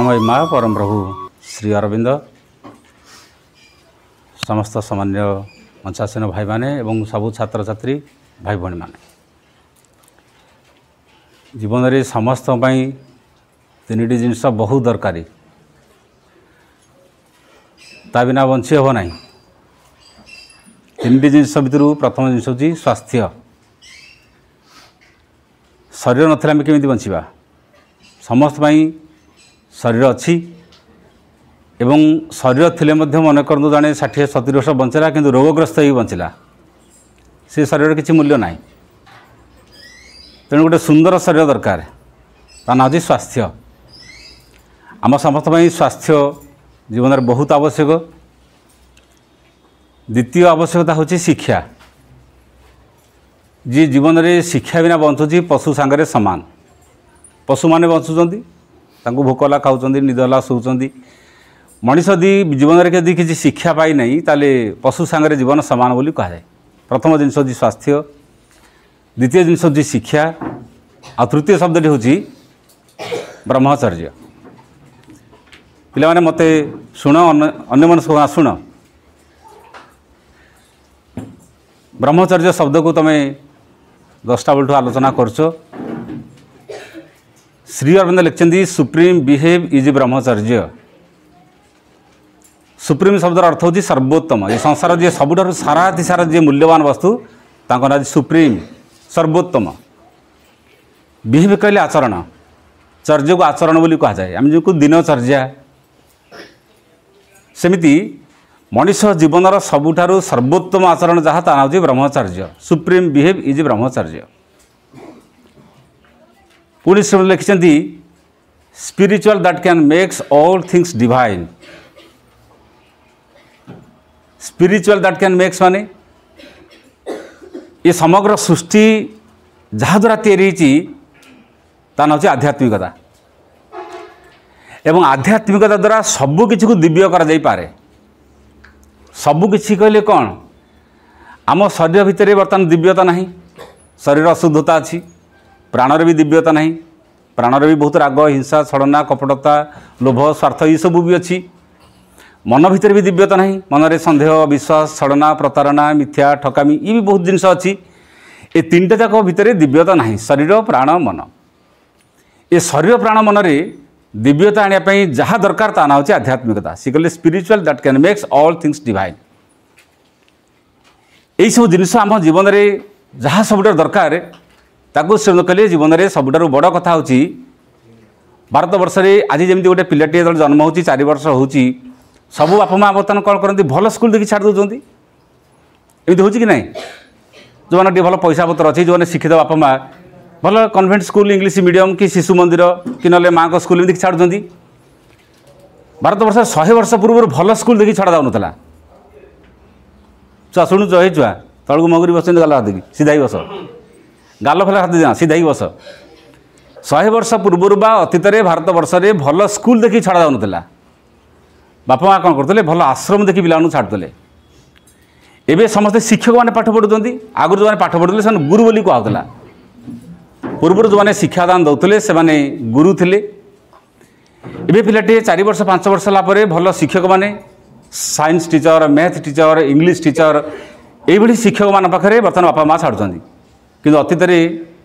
माँ परम प्रभु श्री अरविंद समस्त सामान्य मंचासीन भाई माने एवं सबु छात्र छात्री भाई भणी माने जीवन में समस्त तीन जिनस बहुत दरकारी ता बिना बंची हम ना। तीन जिनस भितर प्रथम जिनस हूँ स्वास्थ्य। शरीर नथिले आमे केमिति बंचिबा। समस्त शरीर अच्छी एवं शरीर थिले मध्य मन करतु जाने 60-70 वर्ष बंचला किंतु रोगग्रस्त ही बंचला से शरीर किसी मूल्य ना। तेणु गोटे सुंदर शरीर दरकार ता ना हूँ स्वास्थ्य। आम समस्त स्वास्थ्य जीवन में बहुत आवश्यक। द्वितीय आवश्यकता हूँ शिक्षा। जी जीवन में शिक्षा बिना बंचुची पशु सांगरे समान। पशु माने बंचुंट भोकला खाऊँ निदला शोचती। मनीष यदि जीवन में यदि किसी शिक्षा पाई नहीं ताले पशु सांगरे जीवन समान बोली कह जाए। प्रथम जिनस हूँ स्वास्थ्य, द्वितीय जिनस हूँ शिक्षा आ तृतीय शब्दटी हूँ ब्रह्मचर्य। पिला माने मते शुण अन्य मनुष्य को शुण। ब्रह्मचर्य शब्द को तुम 10टा बेलू आलोचना करछ। श्री अरविंद लिखिं supreme behave is brahmacharya. Supreme शब्द अर्थ हूँ सर्वोत्तम। ये संसार जी सबुठ सारा सारा जी मूल्यवान वस्तु तांको सुप्रीम सर्वोत्तम। बिहेव कहले आचरण, चर्य को आचरण बोली कह जाए। आम जो दिनचर्या सेमिति मनीष जीवनर सबुठारु सर्वोत्तम आचरण जहाँ ता हूँ ब्रह्मचर्य। Supreme behave is brahmacharya. पुणी से लिखिं spiritual that can makes all things divine. Spiritual that can makes माने ये समग्र सृष्टि जहाँ द्वारा तैयारी ता ना आध्यात्मिकता। एवं आध्यात्मिकता द्वारा सबकि को दिव्य करा जाई पारे। सबकि कहले कौन आम शरीर भितर बर्तमान दिव्यता नहीं। शरीर अशुद्धता अच्छी। प्राणर भी दिव्यता नहीं। प्राणर भी बहुत राग, हिंसा, छलना, कपटता, लोभ, स्वार्थ ये सब भी अच्छी। मन भीतर भी दिव्यता नहीं। मन में सन्देह, विश्वास, छलना, प्रतारणा, मिथ्या, ठकामी ये भी बहुत जिनस अच्छी। ये तीनटा जाक भितर दिव्यता नहीं। शरीर, प्राण, मन। ये शरीर, प्राण, मन में दिव्यता आने जहाँ दरकार ता ना हूँ आध्यात्मिकता। सी कहले spiritual that can makes all things divine. यही सब जिनस आम जीवन में जहाँ सबुठ दरकार ताकू से कहले जीवन में सबुठार बड़ कथा हूँ भारत वर्ष में आज जमी गोटे पिलाटी जो जन्म हो 4 वर्ष हो सबू बापा माँ बर्तमान कौन करती भल स्कूल देखिए छाड़ दौरान। एमती हो कि ना जो मैंने भल पैसा पत्र अच्छी जो शिक्षित बापा माँ भल कन्वेंट स्कूल इंग्लिश मीडियम कि शिशु मंदिर कि ना माँ को स्कूल देखिए छाड़ दी। भारत वर्ष 100 वर्ष पूर्व भल स्कूल देखिए छड़ा जाऊन छुआ शुणुच हे छुआ तलू मगुरी बस गाल हाथ देखिए सीधा ही बस गाल फेल हाथ दिया सीधा ही बस। 100 वर्ष पूर्व बा अतीत भारत वर्ष में भल स्कूल देखिए छड़ा जाऊन बापा माँ कौन करते भल आश्रम देखिए पिला छाड़ुले। एवं समस्ते शिक्षक मैंने पाठ पढ़ुं। आगुरी जो पाठ पढ़ुले से गुरु बोली कहला। पूर्व जो मैंने शिक्षादान दौले से गुरु थे। एवं पिलाटे 4 वर्ष 5 वर्ष लापर भल शिक्षक मैंने science teacher, math teacher, English teacher ये शिक्षक मान पाखे बर्तमान बापा माँ छाड़ुं। किंतु अतीत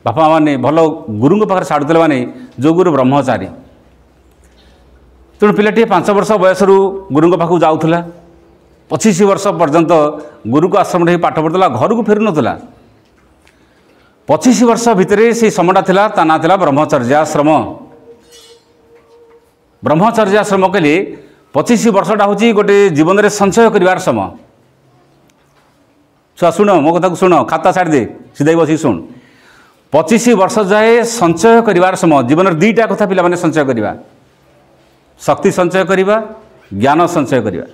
बापा माने भल गुरु पाखे छाड़ुले माने जो गुरु ब्रह्मचारी। तेणु पिलाटी 5 वर्ष बयस गुरु पाखक जाऊला। 25 वर्ष पर्यंत गुरु को आश्रम पाठ पढ़ुला। घर को फेरु ना। 25 वर्ष भितर से समयटा थिला ता ना थिला ब्रह्मचर्याश्रम। ब्रह्मचर्याश्रम कहले 25 वर्षटा हूँ गोटे जीवन में संचय कर समय। छुआ शुण मो कथा शुण खाता छाड़ दे सीधा बस शुण। 25 वर्ष जाए संचय कर समय। जीवन में 2टा कथा पिला माने संचय करवा। शक्ति संचय करवा, ज्ञान संचय करवा।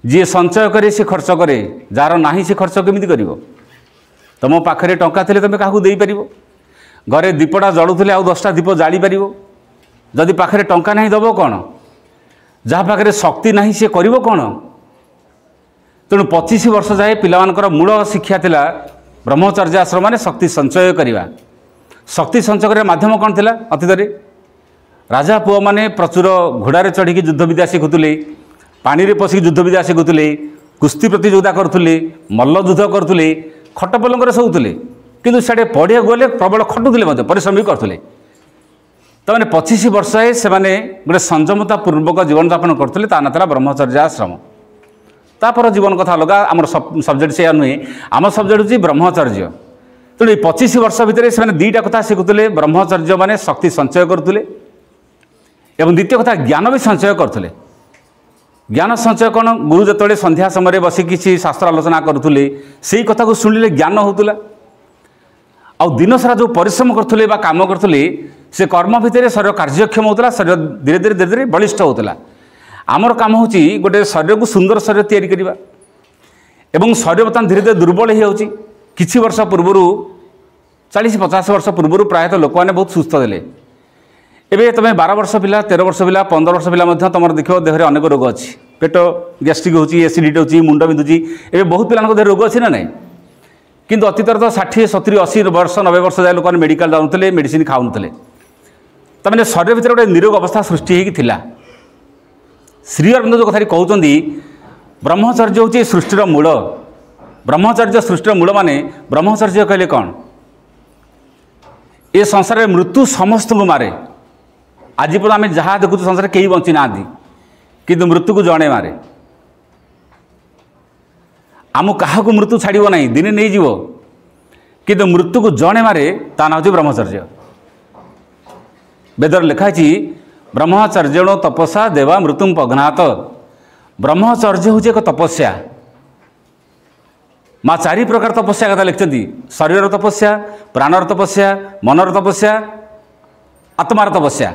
जी संचय करे से खर्च करे, जार ना से खर्च केमिति करिवो। तुम पाखे टंका थे तुम क्या दे पार। घरे दीपटा जलुले आउ 10टा दीप जाली पार। जदि पाखे टंका नहीं दब कौन। जहाँ पाखे शक्ति नहीं सी कर कौन। तेणु 25 वर्ष जाए पिलामानकर मूल शिक्षा थिला ब्रह्मचर्याश्रम माने शक्ति संचय करवा। शक्ति संचय करने माध्यम कौन थिला अतीत राजा पुओ मैंने प्रचुर घोड़े चढ़ी युद्ध विद्या शिखुले, पानी में पशिक युद्ध विद्या शिखुले, कुस्ती प्रतियोगिता करुले, मल्लयुद्ध करुले, खट पलंग शोले किंतु साढ़े पढ़िया गले प्रबल खटुले परिश्रम भी करते। तमाने 25 वर्ष से गोटे संयमता पूर्वक जीवन यापन करते ना ब्रह्मचर्य आश्रम। तापर जीवन कथा अलग आम सब्जेक्ट से नुहे, आम सब्जेक्ट हूँ ब्रह्मचर्य। तेणु 25 वर्ष भितर से दुईटा कथा शिखुले, ब्रह्मचर्य माने शक्ति संचय करुले एवं द्वितीय कथा ज्ञान भी संचय करते। ज्ञान संचय कौन, गुरु जिते संध्या समय बस किसी शास्त्र आलोचना करुले से कथा को शुणिले ज्ञान होता। आ दिन सारा जो परिश्रम करते काम करते से कर्म भितर शरीर कार्यक्षम होता, शरीर धीरे धीरे धीरे धीरे बलिष्ठ होता। आमर काम हूँ गोटे शरीर को सुंदर शरीर तैयारी करवा एवं शरीर बर्तमान धीरे धीरे दुर्बल हो जाऊँगी। किछि वर्ष पूर्वर 40-50 वर्ष पूर्वर प्रायतः लोक मैंने बहुत सुस्थ थे। एबे तुम 12 वर्ष पिला, 13 वर्ष पिला, 15 वर्ष पिला तुम देख देह में अनेक रोग अच्छी, पेट गैस्ट्रिक होची, एसिडिटी होची, मुंड बिंधुची। एबे बहुत पिला देह रोग अच्छी ना नहीं, किंतु अतीतर तो 60, 70, 80 वर्ष 90 वर्ष जाए लोक मेडिकल जाऊे, मेडिसिन खाऊले। तमें शरीर भितर गोटे निरोग अवस्था सृष्टि होता। श्री अरविंद जो कथा कहते ब्रह्मचर्य हूँ सृष्टिर मूल। ब्रह्मचर्य सृष्टिर मूल माने ब्रह्मचर्य कहले कौन, ये संसार में मृत्यु समस्त को मारे। आज पर्यटन आम जहाँ देखु संसार कहीं बंची ना, किंतु मृत्यु को जड़े मारे। आम क्या मृत्यु छाड़ब ना, दिने नहीं जीव, किंतु मृत्यु को जड़े मारे ता ना हूँ ब्रह्मचर्य। वेदर लिखाई ब्रह्मचर्यणो तपस्या देवा मृत्युम पघ्नात। ब्रह्मचर्य हूँ एक तपस्या। माँ 4 प्रकार तपस्या कथा लिखती, शरीर तपस्या, प्राणर तपस्या, मनर तपस्या, आत्मार तपस्या।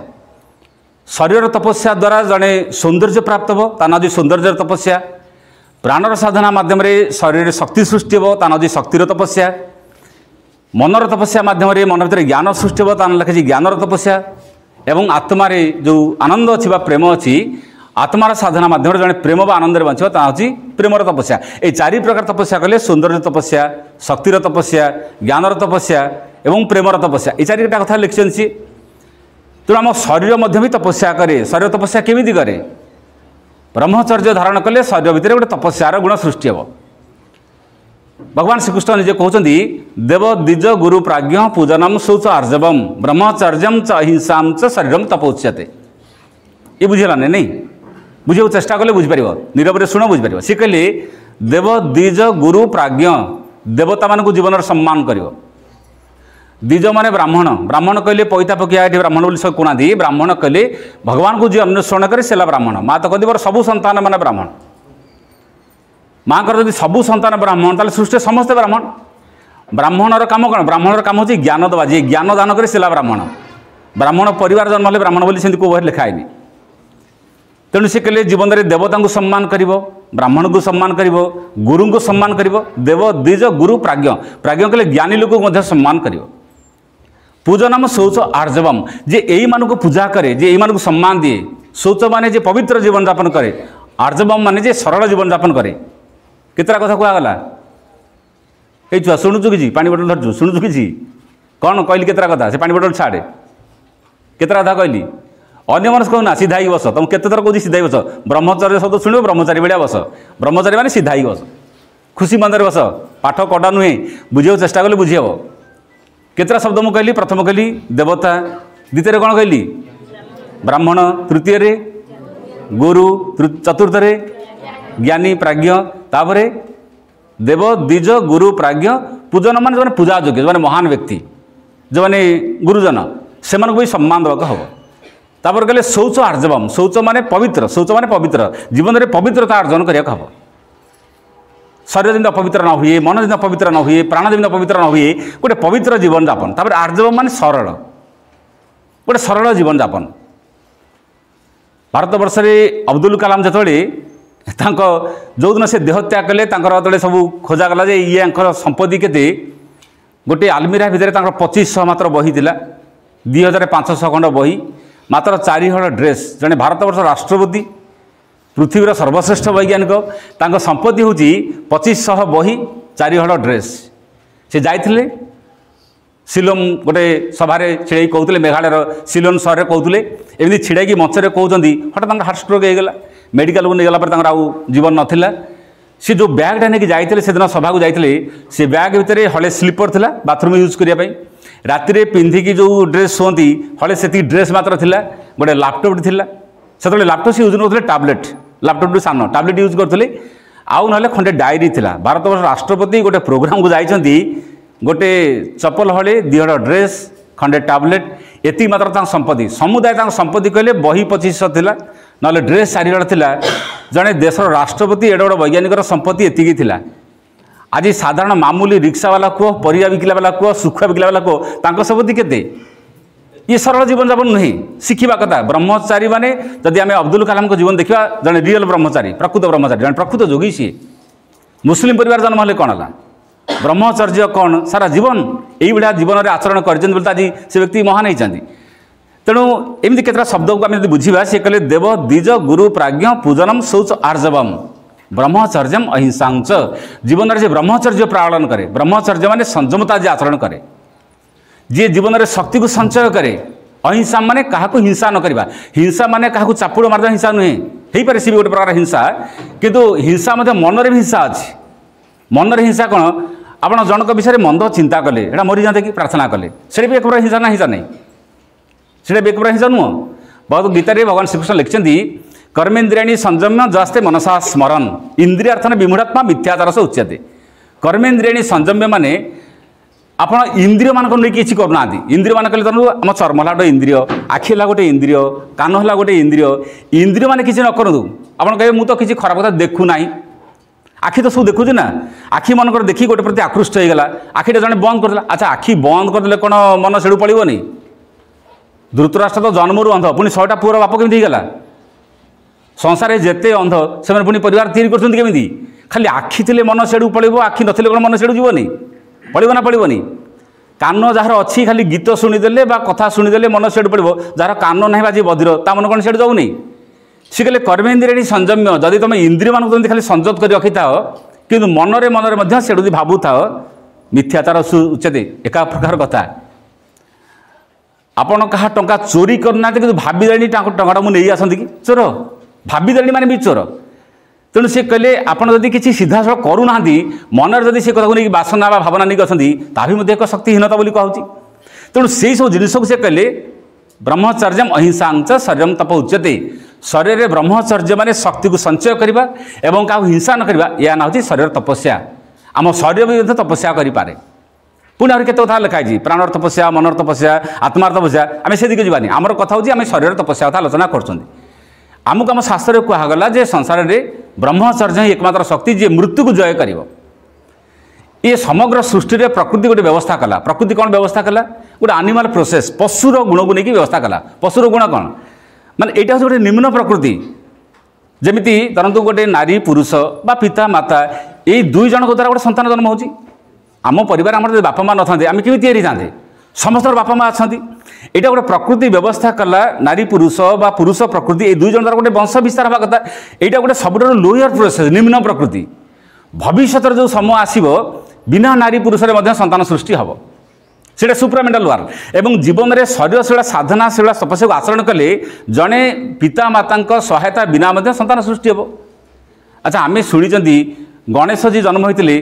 शरीर तपस्या द्वारा जड़े सौंदर्य प्राप्त हो, ता ना सौंदर्य तपस्या। प्राणर साधना माध्यम शरीर शक्ति सृष्टि हो, ता ना शक्तिर तपस्या। मनर तपस्या माध्यम मन भर ज्ञान सृष्टि हो, ता ना लिखी ज्ञानर तपस्या। एवं आत्मार जो आनंद अच्छी प्रेम अच्छी, आत्मार साधना माध्यम जड़े प्रेम व आनंद बंचो ता हूँ प्रेमर तपस्या। ये 4 प्रकार तपस्या कले सौंदर्य तपस्या, शक्तिर तपस्या, ज्ञानर तपस्या एवं प्रेमर तपस्या। ये 4टा कथा लिखी। तेणु आम शरीर मध्य भी तपस्या करे। शरीर तपस्या केमिति करे, ब्रह्मचर्य धारण कले शरीर भितर गोटे तपस्यार गुण सृष्टि हे। भगवान श्रीकृष्ण निजे कहते देव द्विज गुरु प्राज्ञ पूजनम शौच आर्जवम ब्रह्मचर्यम च अहिंसा च शरीरम तपोच्यते। ये बुझेलाने नहीं, बुझे चेष्टा कले बुझीपर, नीरव शुण बुझीपर। सी कहले देव द्विज गुरु प्राज्ञ, देवता मान जीवन सम्मान कर। द्विज माने ब्राह्मण, ब्राह्मण कहले पैता पकिया ये ब्राह्मण बोली सब कुणा दी। ब्राह्मण कहले भगवान को जी अन्वेषण करे से ब्राह्मण। माँ तो कहती मोर सबू संतान माने ब्राह्मण। माँ को जब सबू संतान ब्राह्मण ताले सृष्टि समस्ते ब्राह्मण। ब्राह्मणर काम कौन, ब्राह्मणर काम होची ज्ञान दवा। जी ज्ञान दान करे से ब्राह्मण। ब्राह्मण परिवार जन्म हेले ब्राह्मण बोली को बहर लिखाएनि। तेणु से कहले जीवन में देवता को सम्मान करिवो, ब्राह्मण को सम्मान करिवो, गुरु को सम्मान करिवो। देव द्विज गुरु प्राज्ञ, प्राज्ञ कहले ज्ञानी लोक को सम्मान करिवो। पूजनम शौच आर्जवम, जे यही मान को पूजा करे, जे यही मान को सम्मान दिए। शौच माने जे पवित्र जीवन यापन करे, आर्जवम माने जे सरल जीवन यापन करे। केतरा कथा कहगला ए छुआ शुणुचु कि पानी बोतल धरचु, शुणुचु कि कौन कहली केतरा कथा, से पानी बोतल छाड़े केतरा कथा कहली। अन्य मनस कहना सीधा ही बस, तुम केते थर कह सीधा ही बस। ब्रह्मचर्य शब्द शुण, ब्रह्मचारी भाया बस। ब्रह्मचारी माने सीधा ही बस, खुशी मंदर बस। पाठ कड़ा नुहे, बुझे चेष्टा कले बुझे हे। केतरा शब्द मुझे कहली, प्रथम कहली देवता, द्वितीय कौन कहली ब्राह्मण, तृतीय गुरु, चतुर्थ ज्ञानी प्राज्ञ, तापरे देव द्विज गुरु प्राज्ञ। पूजन मान जो पूजा योग्य, जो महान व्यक्ति, जो मैंने गुरुजन, से भी सम्मान देवाक हम। तापर कहले शौच आर्जवम, शौच माने पवित्र, शौच माने पवित्र जीवन में पवित्रता अर्जन करने हम। शरीर जमी अपवित्र न हुए, मन जमी अपवित्र न हुए, प्राण जमी अपवित्र न हुए, गोटे पवित्र जीवन यापन। तापर आर्जवम माने सरल, गोटे सरल जीवन यापन। भारत वर्ष में अब्दुल कलाम जो दिन से देहत्याग कले जो सब खोजागला ये संपत्ति केते, गोटे आलमीरा भितर 2500 मात्र बही थिला, 2500 खंड बही, मात्र 4 हल ड्रेस। जड़े भारत वर्ष राष्ट्रपति, पृथ्वीर सर्वश्रेष्ठ वैज्ञानिक, संपत्ति हूँ 2500 बही, 4 हल ड्रेस। से जाइथिले सिलोम गोटे सभारे छिड़े कहते मेघालय सिलोन सहर कहते एमती छिड़ाई मंचरे कहते हठात हार्ट स्ट्रोक होगा मेडिकल को नहीं गला आउ जीवन नाला सी जो बैगटा नहीं जाते से दिन सभा को जाते से बैग भितर हले स्लीपर था बाथरूम यूज करने राति पिंधिकी जो ड्रेस शुंती हले से ड्रेस मात्र था गोटे लैपटॉप था से लैपटॉप से यूज करते टैबलेट लैपटॉप सान टैबलेट यूज करते आउ ना खंडे डायरी था भारत वर्ष राष्ट्रपति गोटे प्रोग्राम को जाइए गोटे चप्पल हले दिहड़ ड्रेस खंडे टैबलेट एति मात्र संपत्ति समुदाय संपत्ति कहले बही 2500 थिला ना ड्रेस 4 थिला जड़े देशर राष्ट्रपति एडे बड़ वैज्ञानिक संपत्ति एतिकी थिला आज साधारण मामूली रिक्शा वाला कह परिया बिकला वाला कह सुखुआ बिकला वाला कह तांको संपत्ति केते ये सरल जीवन जापन नुहे शिखा कथा ब्रह्मचारी माने जदि आम अब्दुल कलाम को जीवन देखा जड़े रियल ब्रह्मचारी जड़े प्रकृत जोगी सी मुस्लिम परिवार जन्म हेले कौन है ब्रह्मचर्य कौन सारा जीवन यही भाया जीवन में आचरण कर आज से व्यक्ति महान होती तेणु एमती केतटा शब्द को आम बुझा सी कहले देव द्विज गुरु प्राज्ञ पूजनम शौच आर्जवम ब्रह्मचर्यम अहिंसांच जीवन में ब्रह्मचर्य पालन करे ब्रह्मचर्य माने संयमता जी आचरण करे जी जीवन में शक्ति को संचय करे अहिंसा माने क्या हिंसा न करवा हिंसा माने क्या चापुड़ मारद हिंसा नुहे हो पारे सी गोटे प्रकार हिंसा किंतु हिंसा मन में हिंसा अच्छी मन में हिंसा कौन आपड़ जनक विषय मंद चिंता कले एटा मरी जाते कि प्रार्थना कले से भी एक प्रकार हिंसा ना हिंसा नहीं से एक प्रकार हिंसा नुह बहुत गीतार भगवान श्रीकृष्ण लिखिं कर्मेन्द्रियाणी संयम्य जस्ते मनसा स्मरण इंद्रियार्थन विमूढ़ात्मा मिथ्याचार से उच्यते कर्मेन्द्रियाणी संयम्य माने आपण इंद्रिय मान किसी करना इंद्रिय मान कहले आम चर्म है गोटे इंद्रिय आखि है गोटे इंद्रिय कान है गोटे इंद्रिय इंद्रिय मान किसी न करूँ आप कहे मुझे तो किसी खराब कथा देखू ना आखि तो सब देखुचे ना आखि मनकर देखी गोटे प्रति आकृष्ट होगा आखिटा जड़े बंद करदेला अच्छा आखि बंद करदे कौन मन से पड़ोनी धृतराष्ट्र तो जन्मरू अंध पुणी 100टा पुअर बाप केमी गला संसार जिते अंध से पुणी परिवार तैयारी करमी खाली आखि थे मन से पड़ो आखि नथिले कौन मन से जीवनी पड़ो ना पड़ोनी कान जार अच्छी खाली गीत शुणीदे कथा शुणीदे मन से पड़ो जार कान ना बाजी बधिर ता मन कौन से जाऊनी सी कहले कर्मेन्द्रियाणी संयम्य जदि तुम इंद्रिय मान खाली संयत कर रखी था कि मनरे से भावु था मिथ्याचार उच्यते एका प्रकार कथा आपण क्या टंका चोरी करना कि भावी टाँटा मुझे आसती कि चोर भावी माने भी चोर तेणु सी कहले आपड़ जदि किसी सीधा सड़क करूना मनरे जदि से कथा नहीं बासना भावना नहीं अच्छी ता भी एक शक्तिहीनता बोली कहूँ तेणु से सब जिन को से कहले ब्रह्मचर्यम अहिंसांच शरीरम तप उच्यते शरीर ब्रह्मचर्य माने शक्ति को संचय करवा एवं क्या हिंसा न करवा या ना हूँ शरीर तपस्या आम शरीर भी तपस्या करें पुणी आगे केते कथा लिखाई प्राणर तपस्या मनर तपस्या आत्मार तपस्या आम से दिखे जावानी आमर कथा हूँ आम शरीर तपस्या कथा आलोचना करमको आम शास्त्र कहगला जे संसार में ब्रह्मचर्य ही एकमात्र शक्ति जी मृत्यु को जय कर ये समग्र सृष्टि में प्रकृति गोटे व्यवस्था कला प्रकृति कौन व्यवस्था कला गोटे आनिमाल प्रोसेस पशुर गुण को लेकिन व्यवस्था कला पशुर गुण कौन माने एटा गोटे निम्न प्रकृति जमीती धरतु गोटे नारी पुरुष बा पिता माता ये दुई जन द्वारा गोटे संतान जन्म होची आम परिवार आम बापा माँ न आम केमी तैयारी था समस्त बापा माँ अच्छा यहाँ गोटे प्रकृति व्यवस्था कला नारी पुरुष बा पुरुष प्रकृति ये दुई जन द्वारा गोटे वंश विस्तार हवा कथा यहाँ गोटे सब लोअर प्रोसेस निम्न प्रकृति भविष्य जो समय आसो बिना नारी पुरुष संतान सृष्टि हम से सुप्रामेंटाल वार्ड एवं जीवन में शरीरशीला साधनाशीला तपस्या को आचरण कले जड़े पिता माता सहायता बिना संतान सृष्टि हम अच्छा आम शुणी गणेश जी जन्म होते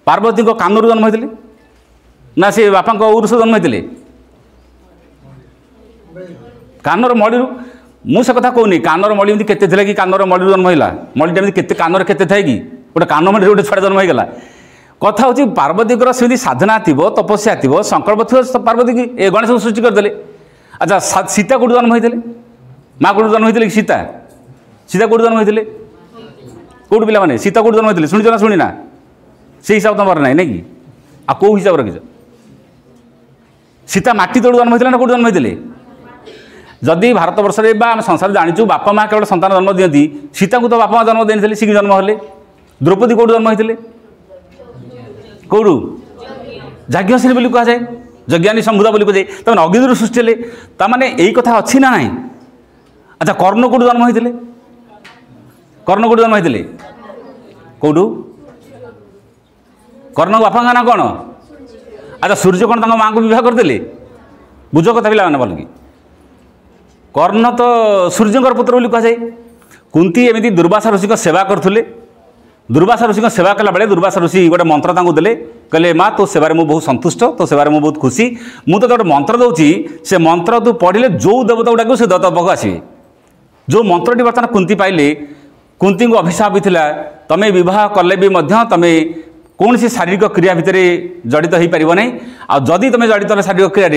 पार्वती कानरू जन्म होते ना से बापा उरुष जन्म होते कानर मड़ी मुझे कथा कहूनी कानर मड़ी केते कि कानर मड़ी जन्म होगा मड़ीटा केते कानर केते थाए कि गोटे कान मड़ी गोटे छुआ जन्म होगा कथा हूँ पार्वती से साधना थी तपस्या थी संकल्प थी पार्वती की गणेश को सृष्टि करदे अच्छा सीता कौट जन्म होते माँ कौट जन्म होते सीता सीता कौट जन्म होते कौट पे सीता कौट जन्म होते शुणी ना शुणी ना से हिसाब तुम ना कि आ कौ हिसाब रखिच सीता माटी तौड़ जन्म होते ना कौट जन्म होते जदि भारत वर्ष में आम संसार जाचु बापा माँ केवल संतान जन्म दिखती सीता को तो बापा माँ जन्म देते सी जन्म हेले द्रौपदी कौट जन्म होते कौटू जाज्ञसेनी बोली कहुए यज्ञानी संभुदा बोली कहुए तमें अग्नि सृष्टि हेले ताने यही कथा अच्छी ना ना अच्छा कर्ण कौटू जन्म होते कर्ण कौटू जन्म होते कौटू कर्ण बापा ना कौन अच्छा सूर्य कौन माँ को विवाह करते बुझ कथा पे भल कि कर्ण तो सूर्यंकर पुत्र बोली कहुए। कुंती एमती दुर्वासा ऋषि सेवा करते। दुर्वासा ऋषि सेवा कला बेले दुर्वासा ऋषि गोटे मंत्र देले कहले माँ तो सेवार मु बहुत संतुष्ट तो सेवार मु बहुत खुशी मुझे गोटे मंत्र दूसरी से मंत्र तू पढ़िले जो देवता गुड़ाक से देवता पाक आसवे। जो मंत्रटी बर्तमान कुंती पाइले कुंती को अभिशाप भी तमें विवाह कले भी तमें कौन सी शारीरिक क्रिया भितर जड़ित हो पार ना आदि तुम जड़ित शारीरिक क्रिया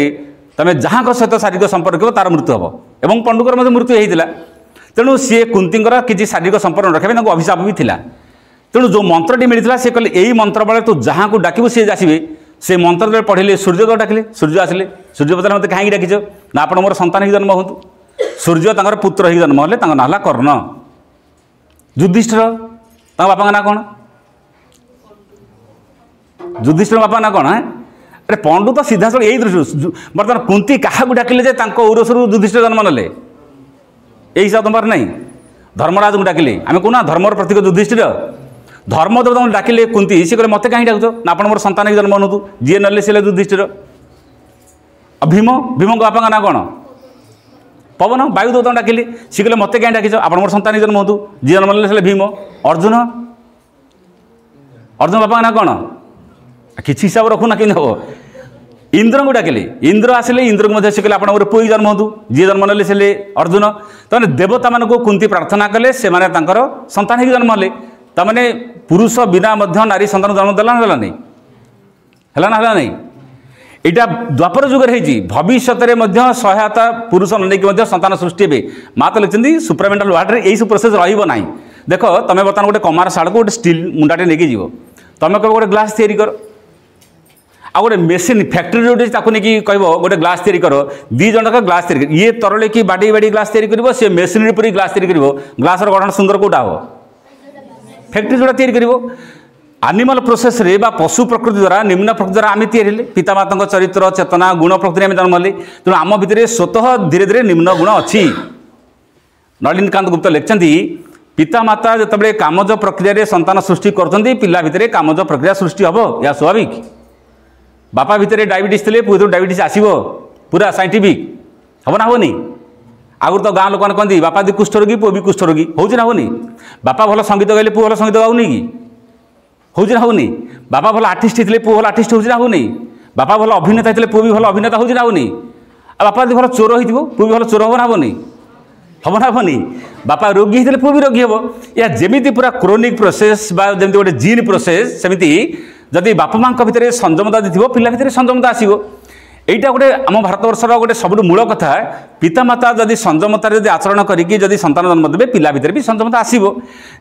तुम जहाँ सहित शारीरिक संपर्क हो तार मृत्यु हम और पंडुकर मृत्यु होता। तेणु सी कुंतीर किसी शारीरिक संपर्क रखा अभिशाप भी था। तेणु जो मंत्रटी मिलता से कहले यही मंत्र बड़े तू जहाँ को डाकू सी आसवे से मंत्र पढ़िले सूर्य को डाकिले सूर्य आसिले सूर्य पचारे मत कहीं डाकिछ ना आप मोर संतान ही जन्म हूँ। सूर्य तर पुत्र ही जन्म हेले ना कर्ण। युधिष्ठिर बापा ना कौन युधिष्ठिर बापा ना कौन अरे पंडु तो सीधा यही दृष्टि बर्तमान कुंती क्या डाकिले औरसरू युधिष्ठिर जन्म ना यही हिसाब तुम्हार नहीं धर्मराज को डाकिले आम कहना धर्मर प्रतीक युधिष्ठिर धर्म देवता डाकिले कुंती सी कहले मत कहीं डाकुच ना आप मोर संतान ही जन्म हूँ जी ना सी युधिष्ठिर। भीम भीम को बापा ना कौन पवन वायु देवता डाकिले सी कहले मत कहीं डाकिच आप मोर संतान ही जन्म हूँ जी जन्म ना भीम। अर्जुन अर्जुन बापा ना कौन किसी हिसाब रखुना कि हम। इंद्र को डाकिले इंद्र आसिले इंद्र को से कहले आप पुई जन्म हूँ जी जन्म ना से अर्जुन। तो देवता मान को कुंती प्रार्थना कले से संतान ही जन्म हेले तमें पुरुष बिना नारी संतान जन्म देला ना नहीं है नहीं यहाँ द्वापर जुगर भविष्य में सहायता पुरुष नहीं संतान सृष्टि हे। माँ तो लिखते सुप्रामेंटाल वार्ड में यही प्रोसेस रहा देख तुम बर्तमान गोटे कमार शाड़ को गोटे स्टील मुंडाटे नहीं जीव तुम कह गोटे ग्लास तैयारी कर आ गोटे मेसीन फैक्ट्री जो नहीं कह गोटे ग्लास तैयारी कर दी जन ग्लास तैयारी कर ये तरले कि बाड़ी बाड़ी ग्लास तैयारी कर सी मेसीन पूरी ग्लास तैयारी कर ग्लास गठन सुंदर कौटा हम फैक्ट्री जोड़ा तैयारी कर। आनिमल प्रोसेस रे बा पशु प्रकृति द्वारा निम्न प्रकृति द्वारा आम तैयारी पितामाता चरित्र चेतना गुण प्रकृति आम जन्म हेले तेणु आम भितर स्वतः धीरे धीरे निम्न गुण अच्छी। नलिनीकांत गुप्त लिखते पितामाता जिते कामज प्रक्रिया संतान सृष्टि कर पिला भितर कामज प्रक्रिया सृष्टि हम या स्वाभाविक। बापा भितर डायबिटीज थे पुत्र डायबिटीज आसो पूरा साइंटिफिक हम ना होनी। आगुरी तो गाँ लोक कहते बापा दी कुष्ठ रोगी पुओ भी कुष्ठ रोगी होना होनी। बापा भल संगीत गाइले पुओ भल संगीत गाऊनी कि होना होनी। बापा भल आर्टिस्ट होते पुओ भल आर्टिस्ट होना होनी। बापा भल अभिनेता होते पुओ भी भल अभिनेता होना होनी। आ बापा यदि भल चोर हो पुओ भी भल चोर हम ना होनी हम ना होनी। बापा रोगी होते पुओ भी रोगी हम। या जमी पूरा क्रोनिक प्रोसेस जमी गोटे जीन प्रोसेस सेमती जदि बापा माँ भितर संयमता थी पिला भितर संयमता आसो। यहीटा गोटे आम भारत वर्षर गोटे सबुठ मूल कथा पितामाता जदि संयमतार जदि आचरण करी संतान जन्म देवे पिला भितर भी संयमता आसो।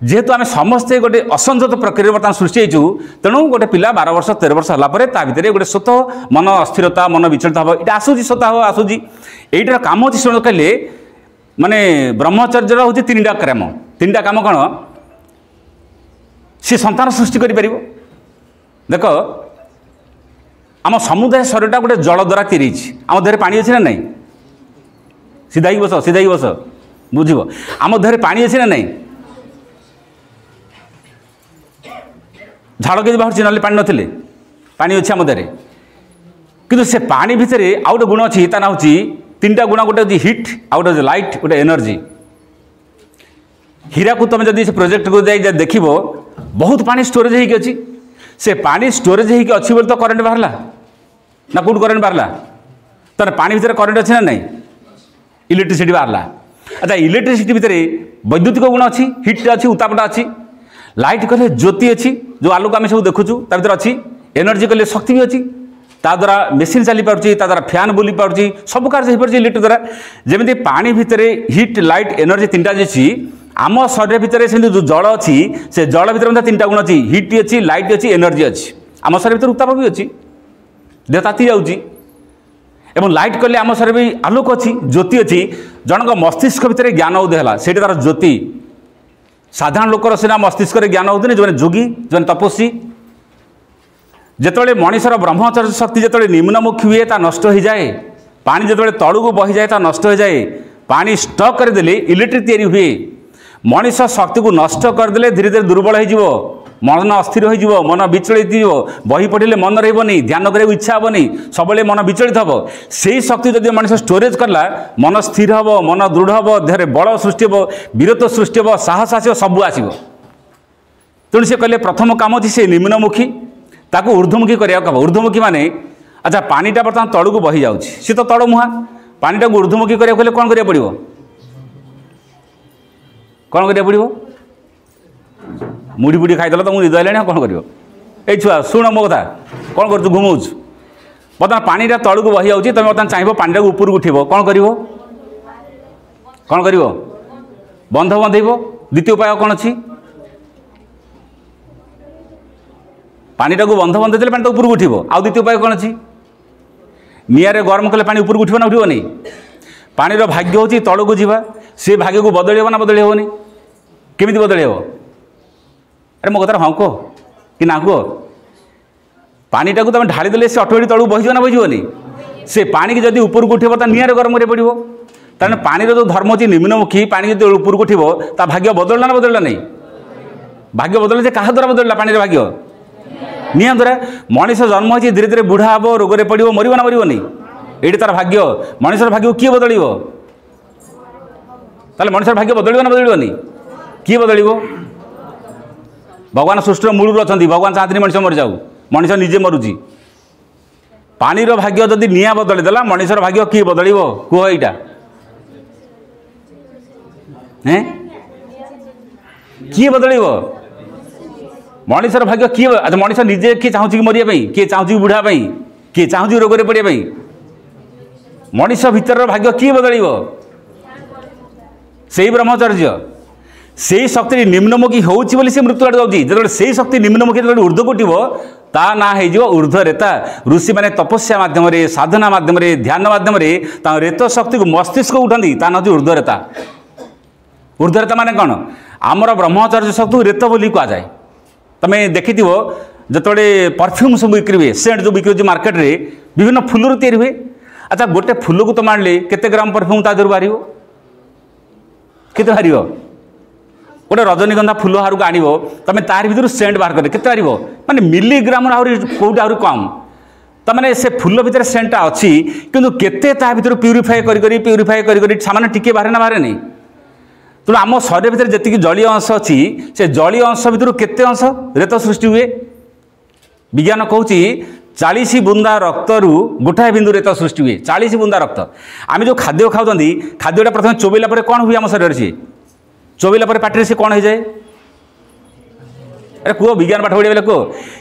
जेहेतु आम समस्ते गोटे असंयत प्रक्रिया बर्तमान सृष्टि होइछु तेणु गोटे पिला 12 वर्ष 13 वर्ष है ता भितर गोटे स्वतः मन अस्थिरता मन विचलित हम ये आसूँ स्वतः आसूँ। यहीटार काम होची शुण कहले माने ब्रह्मचर्य हूँ 3टा काम 3टा काम कौन सी संतान सृष्टि करि देख आम समुदाय शरीरटा गोटे जल द्वारा तैयारी आम देह पानी अच्छी ना नहीं सीधा ही बस बुझ आम देह पानी अच्छी ना नहीं झाड़ के बाहर ना पानी नथिले पानी अच्छी आम देह किंतु से पानी भितर आउ गोटे गुण अच्छी ता ना हूँ 3टा गुण गोटे हिट आउ गोटे लाइट गोटे एनर्जी। हीरा को तुम जब से प्रोजेक्ट को जाए देख बहुत पानी स्टोरेज होगी अच्छी से पानी स्टोरेज होगी अच्छी बोले तो करेन्ट बाहरला ना कौट करेन्ट बाहरला तर पानी भितर करेन्ट अच्छी ना नहीं इलेक्ट्रिसिटी बाहरला। अच्छा इलेक्ट्रिसिटी भितर वैद्युतिक गुण अच्छी हिट अच्छी उत्तापटा अच्छी। लाइट कहले ज्योति अच्छी जो आलोक आम सब देखुचु ता भितर अच्छी। एनर्जी कहले शक्ति भी अच्छी ता द्वारा मेसीन चली पार्टी ता द्वारा फैन बुली पार्टी सब कार्य हो पार्टी इलेक्ट्रिक द्वारा। जमी पानी भितर हिट लाइट एनर्जी 3टा अच्छी आम शरीर भितर से जो जल अच्छी से जल भितर 3टा गुण अच्छी हिट अच्छी लाइट अच्छी एनर्जी अच्छी। आम शरीर भितर उत्ताप भी अच्छी देह ताती जाऊँगी एवं लाइट कले आम शरीर भी आलोक अच्छी ज्योति अच्छी। जनक मस्तिष्क भितर ज्ञान उदय है से तार ज्योति। साधारण लोकर सीना मस्तिष्क ज्ञान होते जो जोगी जो तपस्वी जिते मनीषर ब्रह्मचर्य शक्ति जिते निम्नमुखी हुए ता नष्ट हो जाए पानी जिते तलू को बही जाए ता नष्ट हो जाए पानी स्टक करदे इलेक्ट्रिक तैयारी हुए। मनीष शक्ति को नष्ट करदे धीरे धीरे दुर्बल हो मन अस्थिर हो मन विचलित हो बही पढ़े मन रही ध्यान करने इच्छा हेनी सब मन विचलित हम से शक्ति जब मनुष्य स्टोरेज कला मन स्थिर हम मन दृढ़ हम देह बल सृष्टि हम वीरत्व सृष्टि हम साहस आस सब आसो तेणु से कहले प्रथम कम अच्छी से निम्नमुखी ताकू ऊर्ध्वमुखी करने ऊर्ध्वमुखी माने अच्छा पानीटा बर्तमान तलू को बही जाऊँगी सी तो तड़ मुहां पानीटा को ऊर्ध्वमुखी करने कौन करा पड़ो कौन करा पड़ो मुड़ी बुड़ी खाईदेल तो मुझे निद आने कौन कर छुआ शुण मो कथा कौन कर घुमाऊँ बर्तमान पानीटा तलू को बही जाऊँगी तुम बर्तमान चाहिए पानीटा को ऊपर उठब कौन कर बंध बंधेब द्वितीय उपाय कौन अच्छी पानीटा को बंध बंधे देते पानी ऊपर उठब आउ द्वितीय उपाय कौन अच्छी निआरे गरम कले पानी ऊपर उठब ना उठबनी पानीर भाग्य होची तलू को जीवा से भाग्य को बदल ना बदल हेनी केमी बदल हे अरे मो कथा हाँ कह कि ना कह पानीटा को तुम ढाली देले से ऑटोमेटिक तलू बहीज ना बहीजनी से पानी की जब ऊपर को उठब तो निआरे गरम कर पड़ो तार पानीर जो धर्म अच्छी निम्नमुखी पानी जो ऊपर को उठब ता भाग्य बदलला ना बदलला नहीं भाग्य बदल क्या द्वारा बदलला पानी भाग्य निया द्वारा मनीष जन्म हो धीरे धीरे बुढ़ा हम रोग पड़ो मर ना मरनी ये तार भाग्य मनीषर भाग्य किए बदल ताले मनीषर भाग्य बदल ना बदलनी किए बदल भगवान सृष्टि मूल अच्छा भगवान चाहते मनीष मरी जाऊ मनीष निजे मरुची पानीर भाग्य जदि निया बदल देला मनीषर भाग्य किए बदल कह यहाँ किए बदल मनीषर भाग्य किए अच्छा मनीष निजे किए चाहूँ कि मरिया किए चाहूँ बुढ़ा किए चाहूँ रोग पड़ा मनीष भीतर भाग्य किए बदल से ब्रह्मचर्य से शक्ति निम्नमुखी होची से मृत्यु आड़ जाऊँगी जो से शक्ति निम्नमुखी जो ऊर्ध्व उठब ता ना हो ऊर्ध्वरेता ऋषि मैंने तपस्या मध्यम साधना मध्यम ध्यान मध्यम रेत शक्ति को मस्तिष्क उठाती ता ना ऊर्ध्वरेता ऊर्ध्वरेता माने कौन आमर ब्रह्मचर्य शक्ति रेत बोली कहुए तुम्हें देखि जो परफ्यूम सब बिक्री हुए सेंट जो बिक्री मार्केट रे विभिन्न फूलर तैयारी हुए अच्छा गोटे फूल को तुम आने केते ग्राम परफ्यूम ता देहर बाहर केते बाहर गोटे रजनीगंधा फूल हार को आण तुम तार भर सेंट बाहर कर केते बाहर माने मिलीग्राम कौट आहरी कम तमें से फूल भितर सेंटा अच्छी किंतु केते ता भर प्यूरीफाए कर सामान्य टिके बाहर ना बाहर नहीं तेणु आम शरीर भितर जी जलीय अंश अच्छी से जलीय अंश भितर केते अंश रेत सृष्टि हुए विज्ञान कहूँ 40 बुंदा रक्तरू गोटाए बिंदु रेत सृष्टि हुए 40 बुंदा रक्त आम जो खाद्य खाऊँ खाद्यटा प्रथम चोबेला कौन हुए आम शरीर से चोबेला पाटे से कौन हो जाए अरे कह विज्ञान पाठ पढ़िया बेले कह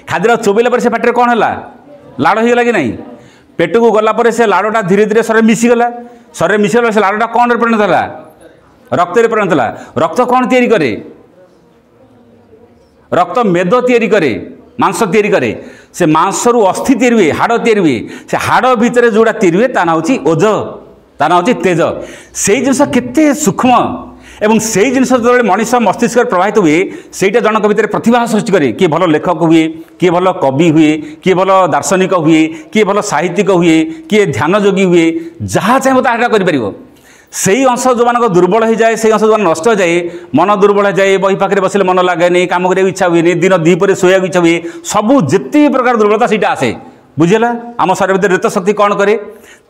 खाद्य चोबेला से पाटे कौन है लाड़ होगा कि नहीं पेट को गलापर से लाड़टा धीरे धीरे शरीर मिसीगला शरीर मिसीगला से लाड़टा कौन परिणत है रक्त परिणत है रक्त कौन तैयारी करे रक्त मेद तैयारी करे मांस तैयारी करे से मांसरू अस्थि तैयारी हुए हाड़ तैयारी हुए से हाड़ भितर जोड़ा तैयारी हुए ता ना होची ओज ता ना होची तेज से जिनस केते सूक्ष्म एवं से जिनस जो मनीष मस्तिष्क प्रभावित हुए सेटा जनक भितर प्रतिभा सृष्टि करे किए भल लेखक हुए किए भल कवि हुए किए भल दार्शनिक हुए किए भल साहित्यिक हुए किए ध्यान योगी हुए जहाँ चाहे ताहा कर से अंश जो मान दुर्बल हो जाए से अंश जो नष्ट हो जाए मन दुर्बल हो जाए बही पाखे बसले मन लगे कम कर इच्छा हुए दिन दीपर शोया इच्छा हुए सबू जिते प्रकार दुर्बलता से आसे बुझेगा आम शरीर भर रेत शक्ति कौन करे